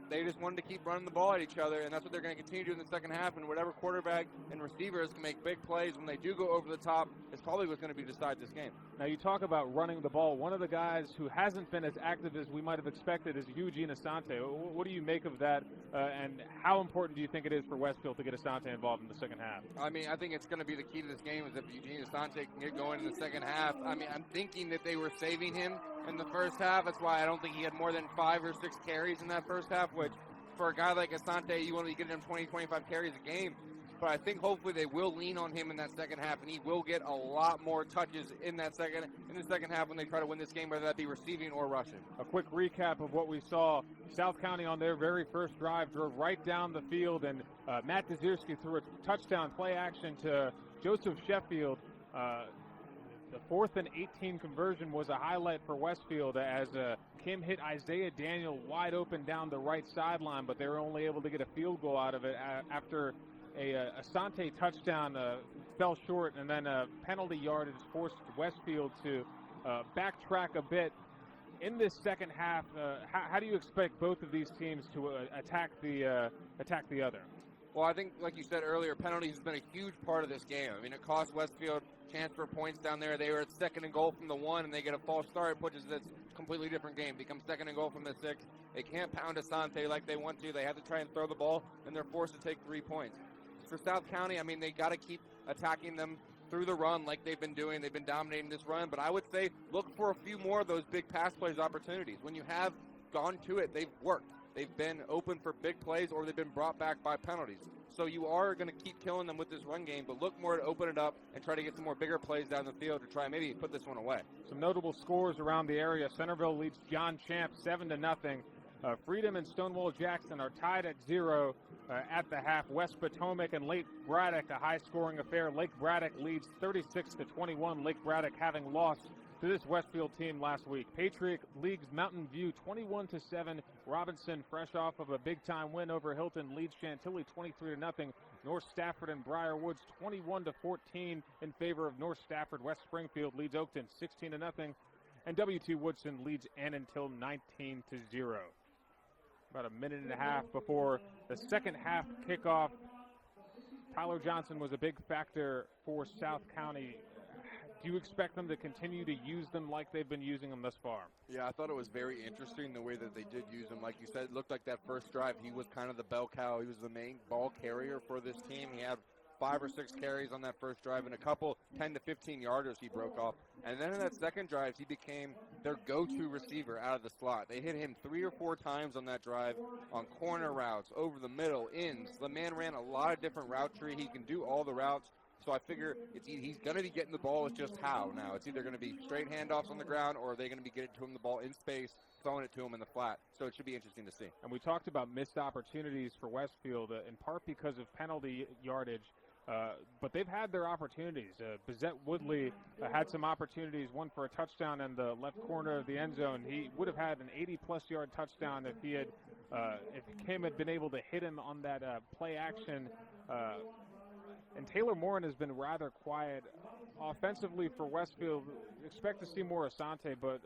they just wanted to keep running the ball at each other, and that's what they're going to continue to do in the second half. And whatever quarterback and receivers can make big plays when they do go over the top is probably what's going to be decide this game. Now, you talk about running the ball. One of the guys who hasn't been as active as we might have expected is Eugene Asante. What do you make of that, and how important do you think it is for Westfield to get Asante involved in the second half? I mean, I think it's going to be the key to this game is if Eugene Asante can get going in the second half. I mean, I'm thinking that they were saving him in the first half. That's why I don't think he had more than 5 or 6 carries in that first half, which for a guy like Asante, you want to get him 20, 25 carries a game. But I think hopefully they will lean on him in that second half, and he will get a lot more touches in the second half when they try to win this game, whether that be receiving or rushing. A quick recap of what we saw. South County on their very first drive drove right down the field, and Matt Dezierski threw a touchdown play action to Joseph Sheffield. The 4th and 18 conversion was a highlight for Westfield as Kim hit Isaiah Daniel wide open down the right sideline, but they were only able to get a field goal out of it after a Asante touchdown fell short, and then a penalty yardage forced Westfield to backtrack a bit. In this second half, how do you expect both of these teams to attack the other? Well, I think, like you said earlier, penalties has been a huge part of this game. I mean, it cost Westfield chance for points down there. They were at 2nd and goal from the 1, and they get a false start, which is a completely different game. Becomes 2nd and goal from the 6. They can't pound Asante like they want to. They have to try and throw the ball, and they're forced to take 3 points. For South County, I mean, they got to keep attacking them through the run like they've been doing. They've been dominating this run, but I would say look for a few more of those big pass plays opportunities. When you have gone to it, they've worked. They've been open for big plays, or they've been brought back by penalties. So you are going to keep killing them with this run game, but look more to open it up and try to get some more bigger plays down the field to try and maybe put this one away. Some notable scores around the area. Centerville leads John Champ 7-0. Freedom and Stonewall Jackson are tied at 0 at the half. West Potomac and Lake Braddock, a high-scoring affair. Lake Braddock leads 36-21. Lake Braddock having lost to this Westfield team last week. Patriot leads Mountain View 21-7. Robinson, fresh off of a big-time win over Hilton, leads Chantilly 23-0. North Stafford and Briarwoods 21-14 in favor of North Stafford. West Springfield leads Oakton 16-0. And W.T. Woodson leads Annantil 19-0. About a minute and a half before the second half kickoff. Tyler Johnson was a big factor for South County. Do you expect them to continue to use them like they've been using them thus far? Yeah, I thought it was very interesting the way that they did use him. Like you said, it looked like that first drive, he was kind of the bell cow. He was the main ball carrier for this team. He had 5 or 6 carries on that first drive, and a couple 10 to 15 yarders he broke off. And then in that second drive, he became their go-to receiver out of the slot. They hit him 3 or 4 times on that drive on corner routes, over the middle, ins. The man ran a lot of different route tree. He can do all the routes. So I figure he's going to be getting the ball. It's just how now. It's either going to be straight handoffs on the ground, or are they going to be getting to him the ball in space, throwing it to him in the flat. So it should be interesting to see. And we talked about missed opportunities for Westfield, in part because of penalty yardage. But they've had their opportunities. Bizette Woodley had some opportunities, one for a touchdown in the left corner of the end zone. He would have had an 80-plus yard touchdown if Kim had been able to hit him on that play action. And Taylor Morin has been rather quiet offensively for Westfield. Expect to see more Asante, but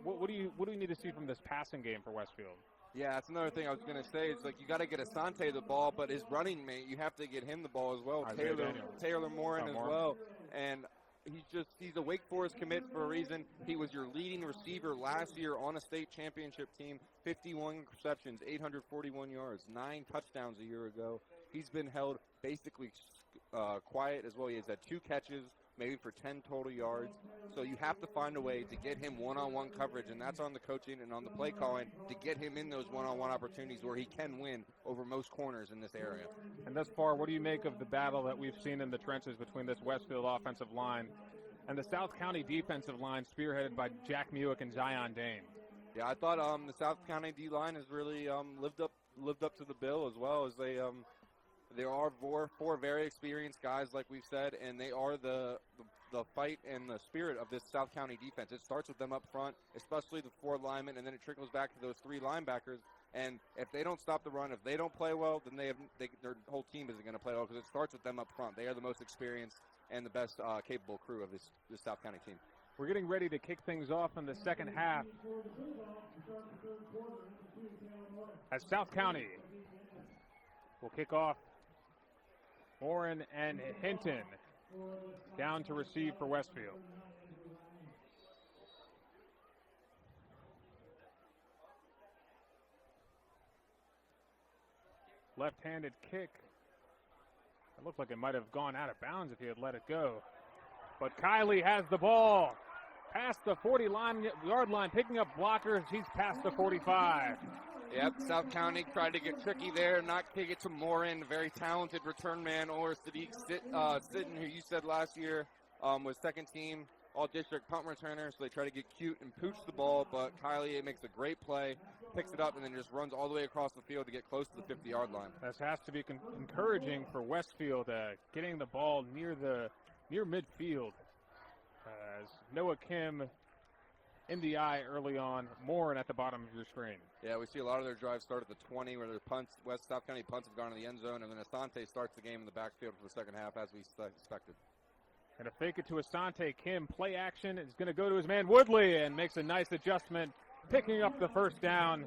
what do you need to see from this passing game for Westfield? Yeah, that's another thing I was going to say. It's like you got to get Asante the ball, but his running mate, you have to get him the ball as well. Taylor Morin as well. And he's a Wake Forest commit for a reason. He was your leading receiver last year on a state championship team. 51 receptions, 841 yards, 9 touchdowns a year ago. He's been held basically quiet as well. He has had 2 catches, maybe for 10 total yards. So you have to find a way to get him one-on-one coverage, and that's on the coaching and on the play calling to get him in those one-on-one opportunities where he can win over most corners in this area. And thus far, what do you make of the battle that we've seen in the trenches between this Westfield offensive line and the South County defensive line spearheaded by Jack Muick and Zion Dane? Yeah, I thought the South County D-line has really lived up to the bill, as well as there are four very experienced guys, like we've said, and they are the fight and the spirit of this South County defense. It starts with them up front, especially the 4 linemen, and then it trickles back to those 3 linebackers. And if they don't stop the run, if they don't play well, then their whole team isn't going to play well, because it starts with them up front. They are the most experienced and the best capable crew of this South County team. We're getting ready to kick things off in the second half as South County will kick off. Morin and Hinton down to receive for Westfield. Left-handed kick. It looked like it might have gone out of bounds if he had let it go. But Kiley has the ball. Past the 40-yard line, picking up blockers. He's past the 45. Yep, South County tried to get tricky there, not kick it to Morin, very talented return man, or Sadiq Sitton, who you said last year was second team all-district punt returner, so they try to get cute and pooch the ball, but Kiley makes a great play, picks it up, and then just runs all the way across the field to get close to the 50-yard line. This has to be encouraging for Westfield, getting the ball near midfield. As Noah Kim in the eye early on, Morin at the bottom of your screen. Yeah, we see a lot of their drives start at the 20, where their South County punts have gone in the end zone, and then Asante starts the game in the backfield for the second half, as we expected. Going to fake it to Asante. Kim, play action, is going to go to his man Woodley and makes a nice adjustment, picking up the first down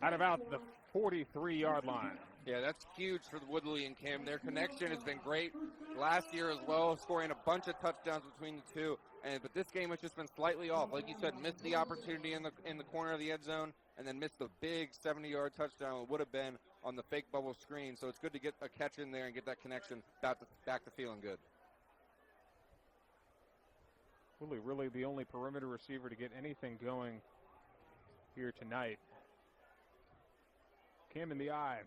at about the 43-yard line. Yeah, that's huge for Woodley and Kim. Their connection has been great last year as well, scoring a bunch of touchdowns between the two. But this game has just been slightly off. Like you said, missed the opportunity in the corner of the end zone, and then missed the big 70-yard touchdown it would have been on the fake bubble screen. So it's good to get a catch in there and get that connection back to feeling good. Woodley really the only perimeter receiver to get anything going here tonight. Kim in the eye.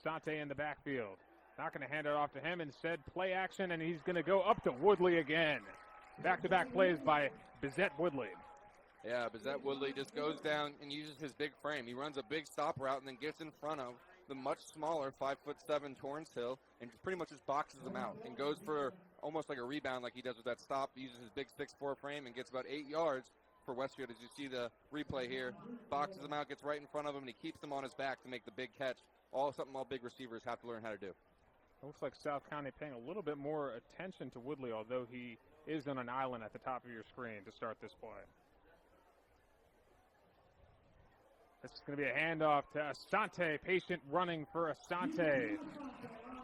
Asante in the backfield. Not going to hand it off to him. Instead, play action, and he's going to go up to Woodley again. Back-to-back plays by Bizette Woodley. Yeah, Bizette Woodley just goes down and uses his big frame. He runs a big stop route and then gets in front of the much smaller 5'7" Torrance Hill and pretty much just boxes him out and goes for almost like a rebound like he does with that stop. He uses his big 6'4" frame and gets about 8 yards for Westfield, as you see the replay here. Boxes him out, gets right in front of him, and he keeps him on his back to make the big catch. Something all big receivers have to learn how to do. Looks like South County paying a little bit more attention to Woodley, although he is on an island at the top of your screen to start this play. This is going to be a handoff to Asante. Patient running for Asante.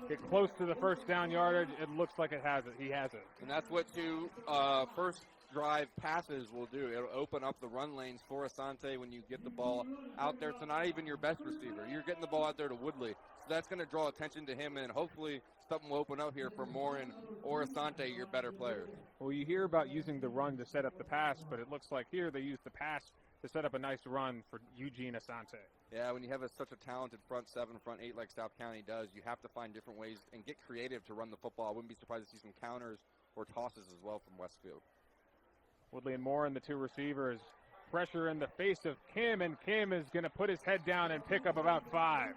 Get close to the first down yardage. It looks like it has it. He has it. And that's what two first drive passes will do. It'll open up the run lanes for Asante when you get the ball out there to not even your best receiver. You're getting the ball out there to Woodley. So that's going to draw attention to him, and hopefully something will open up here for Morin or Asante, your better players. Well, you hear about using the run to set up the pass, but it looks like here they use the pass to set up a nice run for Eugene Asante. Yeah, when you have such a talented front seven, front eight like South County does, you have to find different ways and get creative to run the football. I wouldn't be surprised to see some counters or tosses as well from Westfield. Woodley and Morin, the two receivers. Pressure in the face of Kim, and Kim is going to put his head down and pick up about 5.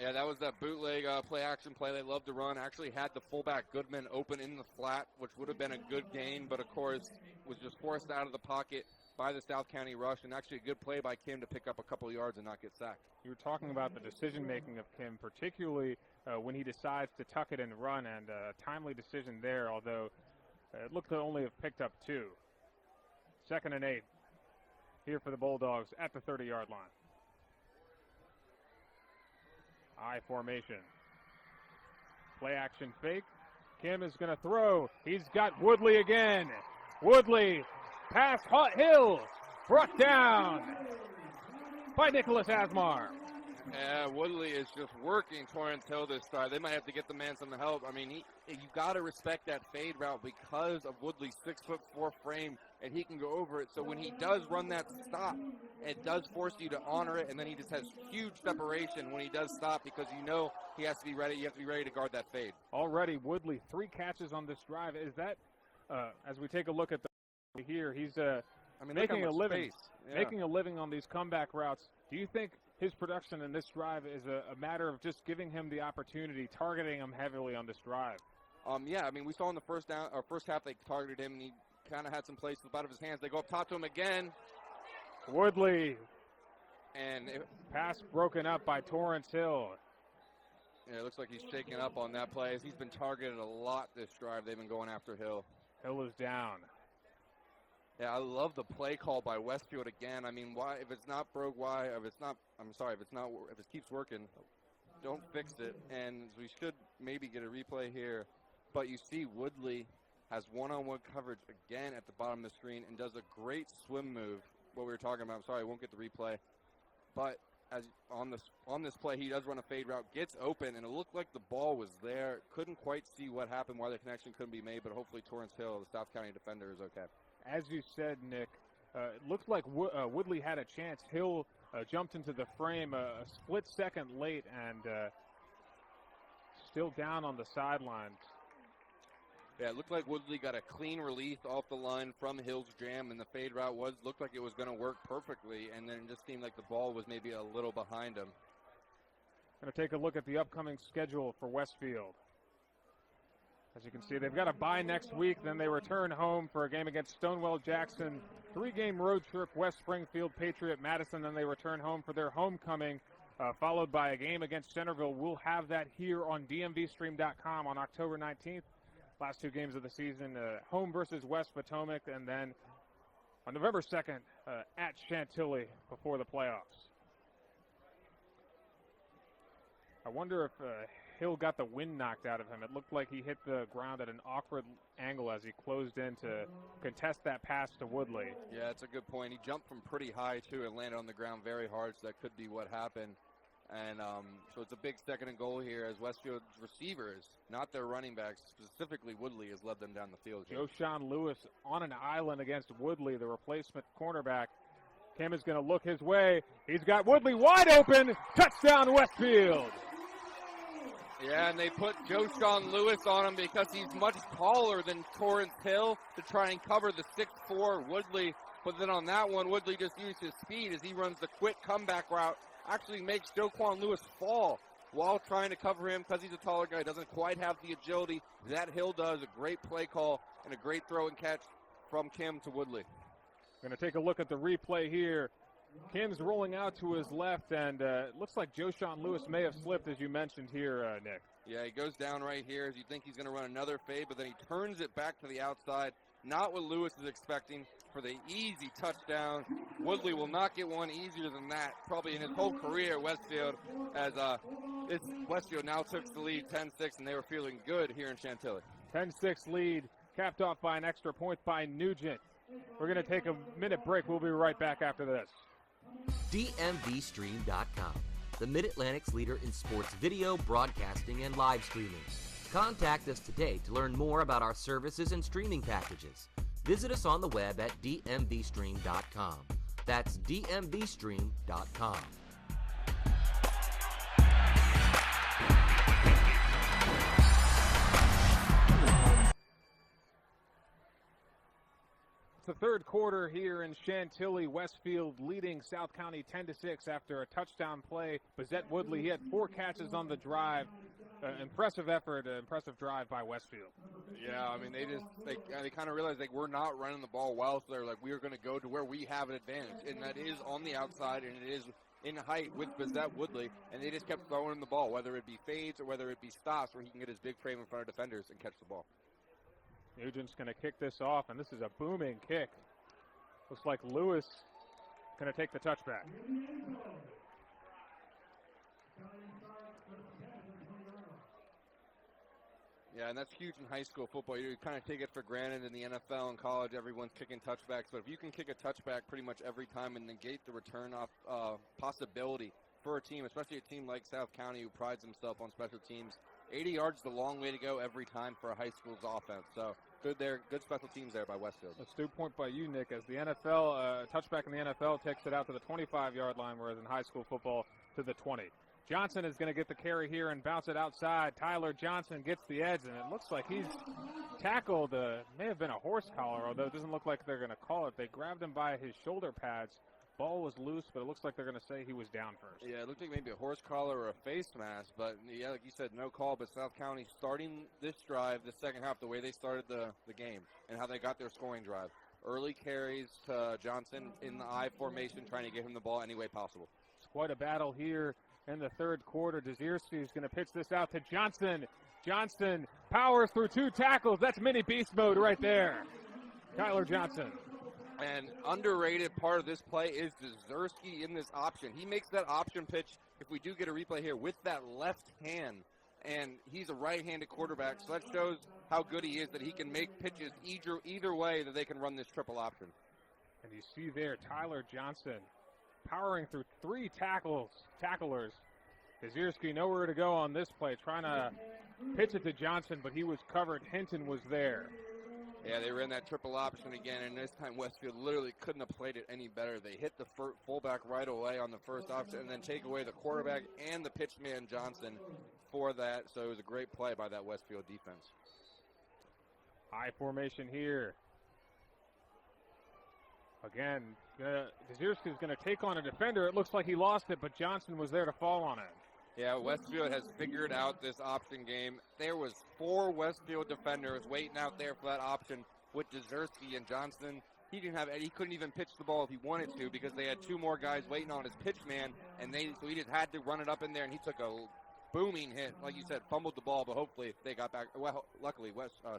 Yeah, that was that bootleg play action play they love to run. Actually had the fullback Goodman open in the flat, which would have been a good gain, but of course was just forced out of the pocket by the South County rush, and actually a good play by Kim to pick up a couple of yards and not get sacked. You were talking about the decision-making of Kim, particularly when he decides to tuck it and run, and a timely decision there, although it looked to only have picked up 2. 2nd and 8 here for the Bulldogs at the 30-yard line. I formation. Play action fake. Kim is going to throw. He's got Woodley again. Woodley past Hill. Brought down by Nicholas Asmar. Yeah, Woodley is just working Torrance Hill this time. They might have to get the man some help. I mean, you got to respect that fade route because of Woodley's 6'4" frame, and he can go over it. So when he does run that stop, it does force you to honor it, and then he just has huge separation when he does stop because you know he has to be ready. You have to be ready to guard that fade. Already, Woodley 3 catches on this drive. Is that, as we take a look at the here, he's making a living, making a living on these comeback routes. Do you think his production in this drive is a matter of just giving him the opportunity, targeting him heavily on this drive? Yeah, I mean, we saw in the first half they targeted him, and he kind of had some plays slip out of his hands. They go up top to him again. Woodley. And pass broken up by Torrance Hill. Yeah, it looks like he's shaking up on that play. He's been targeted a lot this drive. They've been going after Hill. Hill is down. Yeah, I love the play call by Westfield again. I mean, why if it's not broke, why if it's not? I'm sorry, if it keeps working, don't fix it. And we should maybe get a replay here. But you see Woodley has one-on-one coverage again at the bottom of the screen and does a great swim move. What we were talking about. I'm sorry, I won't get the replay. But as on this play, he does run a fade route, gets open, and it looked like the ball was there. Couldn't quite see what happened, why the connection couldn't be made. But hopefully Torrance Hill, the South County defender, is okay. As you said, Nick, it looked like Woodley had a chance. Hill jumped into the frame a split second late and still down on the sidelines. Yeah, it looked like Woodley got a clean release off the line from Hill's jam, and the fade route looked like it was going to work perfectly, and then it just seemed like the ball was maybe a little behind him. Going to take a look at the upcoming schedule for Westfield. As you can see, they've got a bye next week. Then they return home for a game against Stonewall Jackson. 3-game road trip, West Springfield, Patriot, Madison. Then they return home for their homecoming, followed by a game against Centerville. We'll have that here on dmvstream.com on October 19th. Last 2 games of the season, home versus West Potomac, and then on November 2nd at Chantilly before the playoffs. I wonder if Hill got the wind knocked out of him. It looked like he hit the ground at an awkward angle as he closed in to contest that pass to Woodley. Yeah, that's a good point. He jumped from pretty high, too, and landed on the ground very hard, so that could be what happened. And so it's a big 2nd and goal here as Westfield's receivers, not their running backs, specifically Woodley, has led them down the field here. Joshawn Lewis on an island against Woodley, the replacement cornerback. Kim is going to look his way. He's got Woodley wide open. Touchdown, Westfield. Yeah, and they put Joshawn Lewis on him because he's much taller than Torrance Hill to try and cover the 6'4" Woodley. But then on that one, Woodley just used his speed as he runs the quick comeback route. Actually makes Joquan Lewis fall while trying to cover him because he's a taller guy. Doesn't quite have the agility that Hill does. A great play call and a great throw and catch from Kim to Woodley. Going to take a look at the replay here. Kim's rolling out to his left, and it looks like Joshawn Lewis may have slipped, as you mentioned here, Nick. Yeah, he goes down right here as you think he's going to run another fade, but then he turns it back to the outside. Not what Lewis is expecting for the easy touchdown. Woodley will not get one easier than that, probably in his whole career at Westfield, as Westfield now took the lead 10-6, and they were feeling good here in Chantilly. 10-6 lead, capped off by an extra point by Nugent. We're going to take a minute break. We'll be right back after this. dmvstream.com, the Mid-Atlantic's leader in sports video, broadcasting, and live streaming. Contact us today to learn more about our services and streaming packages. Visit us on the web at dmvstream.com. That's dmvstream.com. the third quarter here in Chantilly. Westfield leading South County 10-6 after a touchdown play. Bazette Woodley, he had 4 catches on the drive. Impressive effort, impressive drive by Westfield. Yeah, I mean, they kind of realized like we're not running the ball well, so they're like, we're going to go to where we have an advantage, and that is on the outside, and it is in height with Bazette Woodley, and they just kept throwing him the ball, whether it be fades or whether it be stops, where he can get his big frame in front of defenders and catch the ball. Nugent's going to kick this off, and this is a booming kick. Looks like Lewis going to take the touchback. Yeah, and that's huge in high school football. You kind of take it for granted in the NFL and college. Everyone's kicking touchbacks. But if you can kick a touchback pretty much every time and negate the return off possibility for a team, especially a team like South County who prides himself on special teams, 80 yards is the long way to go every time for a high school's offense. So good there, good special teams there by Westfield. Astute point by you, Nick, as the NFL, touchback in the NFL takes it out to the 25-yard line, whereas in high school football to the 20. Johnson is going to get the carry here and bounce it outside. Tyler Johnson gets the edge, and it looks like he's tackled. May have been a horse collar, although it doesn't look like they're going to call it. They grabbed him by his shoulder pads. Ball was loose, but it looks like they're going to say he was down first. Yeah, it looked like maybe a horse collar or a face mask, but yeah, like you said, no call. But South County starting this drive, the second half, the way they started the game and how they got their scoring drive. Early carries to Johnson in the I formation, trying to get him the ball any way possible. It's quite a battle here in the third quarter. Desirski is going to pitch this out to Johnson. Johnson powers through 2 tackles. That's mini beast mode right there. Tyler Johnson. And underrated part of this play is Desirski in this option. He makes that option pitch, if we do get a replay here, with that left hand. And he's a right-handed quarterback, so that shows how good he is, that he can make pitches either way that they can run this triple option. And you see there Tyler Johnson powering through 3 tacklers. Desirski nowhere to go on this play, trying to pitch it to Johnson, but he was covered. Hinton was there. Yeah, they ran that triple option again, and this time Westfield literally couldn't have played it any better. They hit the fullback right away on the first option and then take away the quarterback and the pitchman Johnson for that. So it was a great play by that Westfield defense. High formation here. Again, Desirski is going to take on a defender. It looks like he lost it, but Johnson was there to fall on it. Yeah, Westfield has figured out this option game. There was 4 Westfield defenders waiting out there for that option with Desirski and Johnson. He couldn't even pitch the ball if he wanted to because they had 2 more guys waiting on his pitch man, and so he just had to run it up in there, and he took a booming hit. Like you said, fumbled the ball, but hopefully they got back. Well, luckily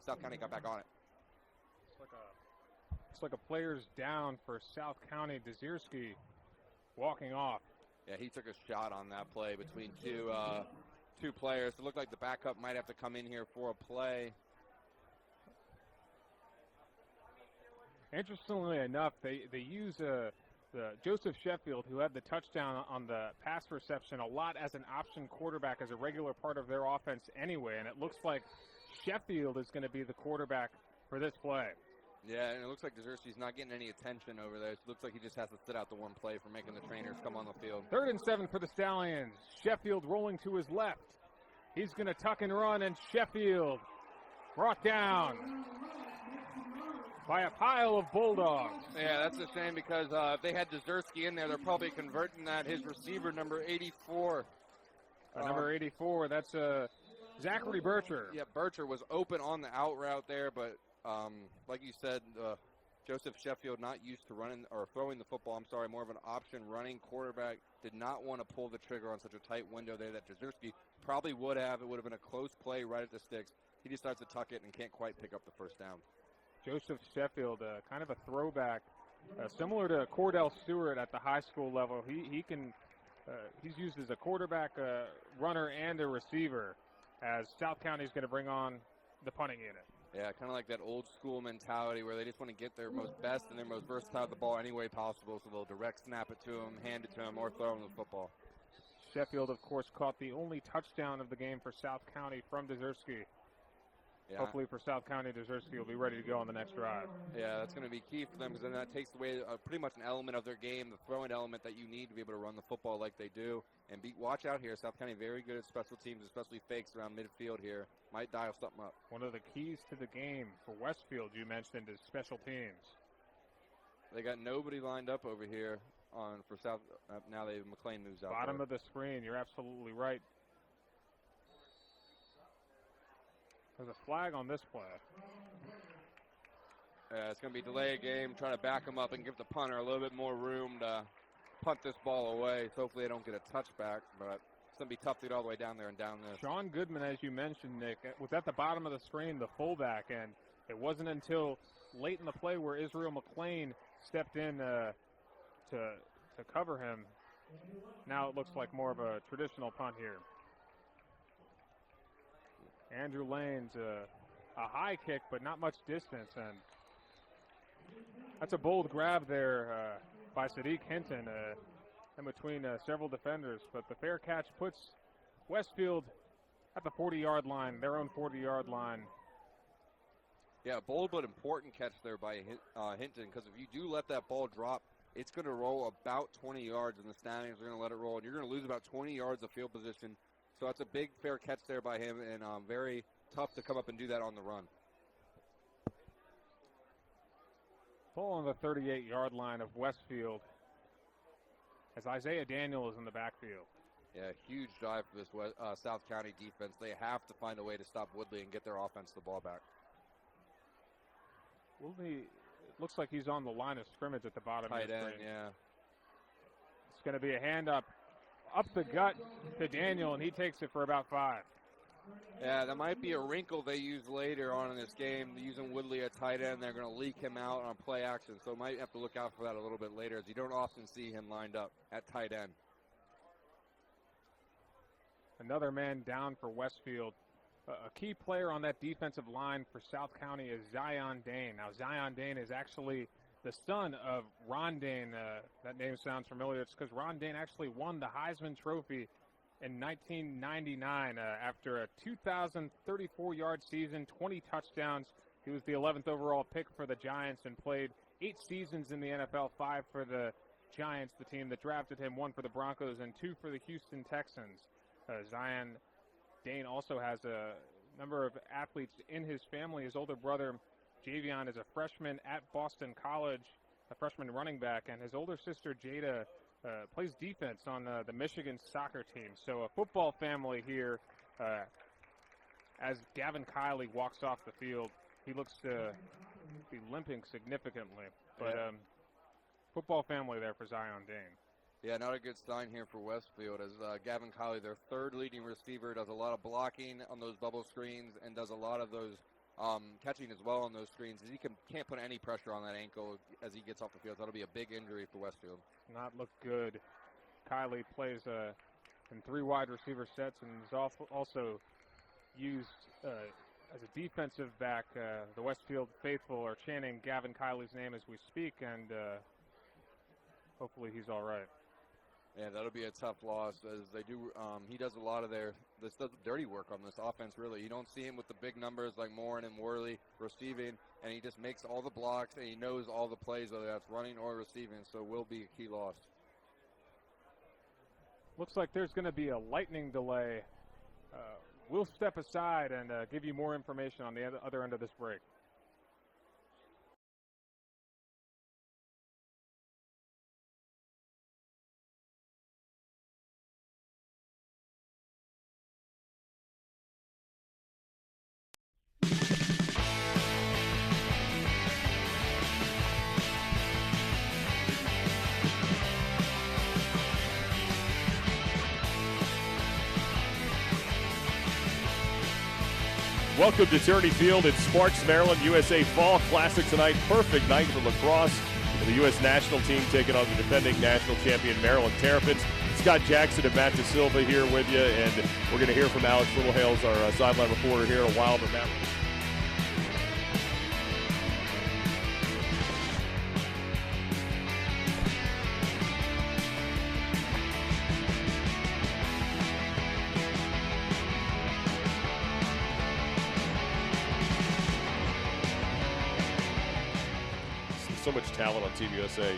South County got back on it. It's like a player's down for South County. Desirski walking off. Yeah, he took a shot on that play between two players. It looked like the backup might have to come in here for a play. Interestingly enough, they use the Joseph Sheffield, who had the touchdown on the pass reception, a lot as an option quarterback, as a regular part of their offense anyway. And it looks like Sheffield is going to be the quarterback for this play. Yeah, and it looks like Desirski's not getting any attention over there. It looks like he just has to sit out the one play for making the trainers come on the field. 3rd and 7 for the Stallions. Sheffield rolling to his left. He's going to tuck and run, and Sheffield brought down by a pile of Bulldogs. Yeah, that's a shame because if they had Desirski in there, they're probably converting that. His receiver, number 84. Number 84, that's Zachary Bircher. Yeah, Bircher was open on the out route there, but like you said, Joseph Sheffield, not used to running or throwing the football, more of an option running quarterback, did not want to pull the trigger on such a tight window there that Desirski probably would have. It would have been a close play right at the sticks. He decides to tuck it and can't quite pick up the first down. Joseph Sheffield, kind of a throwback, similar to Cordell Stewart at the high school level. He's used as a quarterback, runner, and a receiver, as South County is going to bring on the punting unit. Yeah, kind of like that old school mentality where they just want to get their most best and their most versatile the ball any way possible, so they'll direct snap it to him, hand it to him, or throw him the football. Sheffield, of course, caught the only touchdown of the game for South County from Desirski. Yeah. Hopefully for South County, Desirski will be ready to go on the next drive. Yeah, that's going to be key for them because then that takes away pretty much an element of their game, the throwing element that you need to be able to run the football like they do. And watch out here. South County very good at special teams, especially fakes around midfield here. Might dial something up. One of the keys to the game for Westfield, you mentioned, is special teams. They got nobody lined up over here for South. Now McLean moves out. Bottom there. of the screen. You're absolutely right. There's a flag on this play. It's going to be delay of game, trying to back them up and give the punter a little bit more room to punt this ball away. So hopefully they don't get a touchback, but it's going to be tough to get all the way down there and down this. Sean Goodman, as you mentioned, Nick, was at the bottom of the screen, the fullback, and it wasn't until late in the play where Israel McLean stepped in to cover him. Now it looks like more of a traditional punt here. Andrew Lane's a high kick, but not much distance, and that's a bold grab there by Sadiq Hinton in between several defenders. But the fair catch puts Westfield at the 40-yard line, their own 40-yard line. Yeah, bold but important catch there by Hinton, because if you do let that ball drop, it's going to roll about 20 yards, and the Stallions are going to let it roll, and you're going to lose about 20 yards of field position. So that's a big fair catch there by him, and very tough to come up and do that on the run. Ball on the 38-yard line of Westfield as Isaiah Daniel is in the backfield. Yeah, huge drive for this South County defense. They have to find a way to stop Woodley and get their offense the ball back. Woodley, it looks like he's on the line of scrimmage at the bottom of the screen. Tight end, yeah. It's going to be a hand up the gut to Daniel, and he takes it for about 5. Yeah, that might be a wrinkle they use later on in this game, using Woodley at tight end. They're going to leak him out on play action, so might have to look out for that a little bit later, as you don't often see him lined up at tight end. Another man down for Westfield. A key player on that defensive line for South County is Zion Dane. Now, Zion Dane is actually the son of Ron Dane. That name sounds familiar. It's because Ron Dane actually won the Heisman Trophy in 1999 after a 2,034-yard season, 20 touchdowns. He was the 11th overall pick for the Giants and played 8 seasons in the NFL, 5 for the Giants, the team that drafted him, 1 for the Broncos, and 2 for the Houston Texans. Zion Dane also has a number of athletes in his family. His older brother, Javion, is a freshman at Boston College, a freshman running back, and his older sister, Jada, plays defense on the Michigan soccer team. So a football family here. As Gavin Kiley walks off the field, he looks to be limping significantly. But football family there for Zion Dane. Yeah, not a good sign here for Westfield, as Gavin Kiley, their third leading receiver, does a lot of blocking on those bubble screens and does a lot of those catching as well on those screens. As he can't put any pressure on that ankle as he gets off the field. That'll be a big injury for Westfield. Not look good. Kiley plays in 3 wide receiver sets and is also used as a defensive back. The Westfield faithful are chanting Gavin Kiley's name as we speak, and hopefully he's all right. Yeah, that'll be a tough loss, as they do. He does a lot of this does dirty work on this offense, really. You don't see him with the big numbers like Morin and Worley receiving, and he just makes all the blocks, and he knows all the plays, whether that's running or receiving, so will be a key loss. Looks like there's going to be a lightning delay. We'll step aside and give you more information on the other end of this break. Welcome to Tierney Field in Sparks, Maryland. USA Fall Classic tonight. Perfect night for lacrosse. For the U.S. national team taking on the defending national champion Maryland Terrapins. Scott Jackson and Matt DeSilva here with you, and we're going to hear from Alex Littlehales, our sideline reporter here in a while. But Matt, so much talent on Team USA.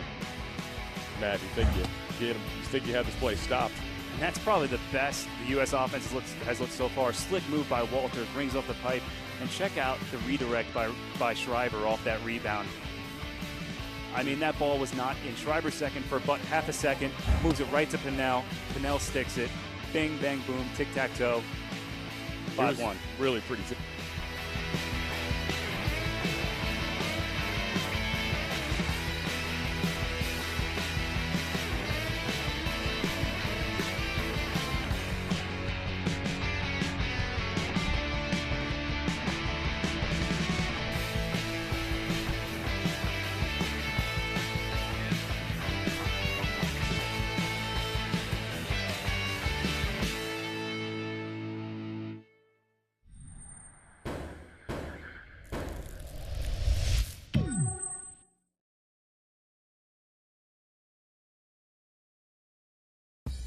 Matt, you think you have this play stopped? And that's probably the best the U.S. offense has looked so far. Slick move by Walters, rings off the pipe, and check out the redirect by Schreiber off that rebound. I mean, that ball was not in Schreiber's second for but half a second. Moves it right to Pinnell. Pinnell sticks it. Bing, bang, boom, tic-tac-toe. 5-1. Really pretty.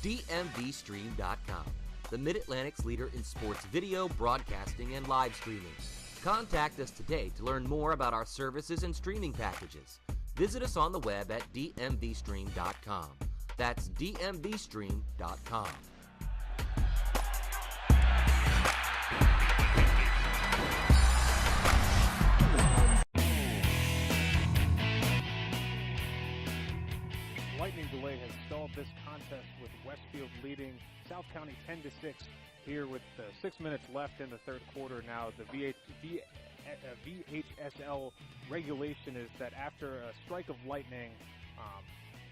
DMVstream.com, the Mid-Atlantic's leader in sports video, broadcasting, and live streaming. Contact us today to learn more about our services and streaming packages. Visit us on the web at DMVstream.com. That's DMVstream.com. Lightning delay has stalled this contest with Westfield leading South County 10-6 here with 6 minutes left in the third quarter. Now the VHSL regulation is that after a strike of lightning,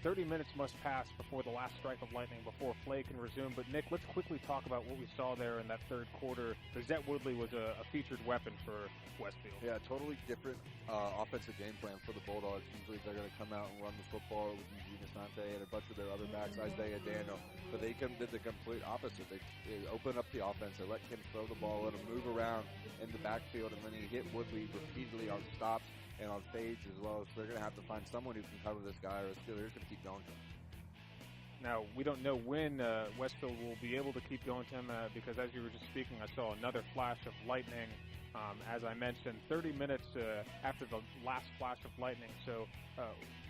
30 minutes must pass before the last strike of lightning before play can resume. But Nick, let's quickly talk about what we saw there in that third quarter. Zet Woodley was a featured weapon for Westfield. Yeah, totally different offensive game plan for the Bulldogs. Usually they're going to come out and run the football with Eugene Asante and a bunch of their other backs, Isaiah Daniel. But they did the complete opposite. They opened up the offense. They let Kim throw the ball, let him move around in the backfield, and then he hit Woodley repeatedly on stops and on fades as well. So they're going to have to find someone who can cover this guy, or they're just going to keep going to him. Now, we don't know when Westfield will be able to keep going to him because as you were just speaking, I saw another flash of lightning. As I mentioned, 30 minutes after the last flash of lightning. So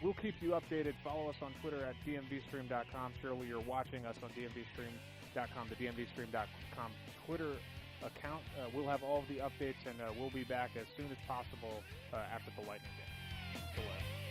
we'll keep you updated. Follow us on Twitter at DMVstream.com. Surely you're watching us on DMVstream.com, the DMVstream.com Twitter account. We'll have all of the updates, and we'll be back as soon as possible after the lightning delay.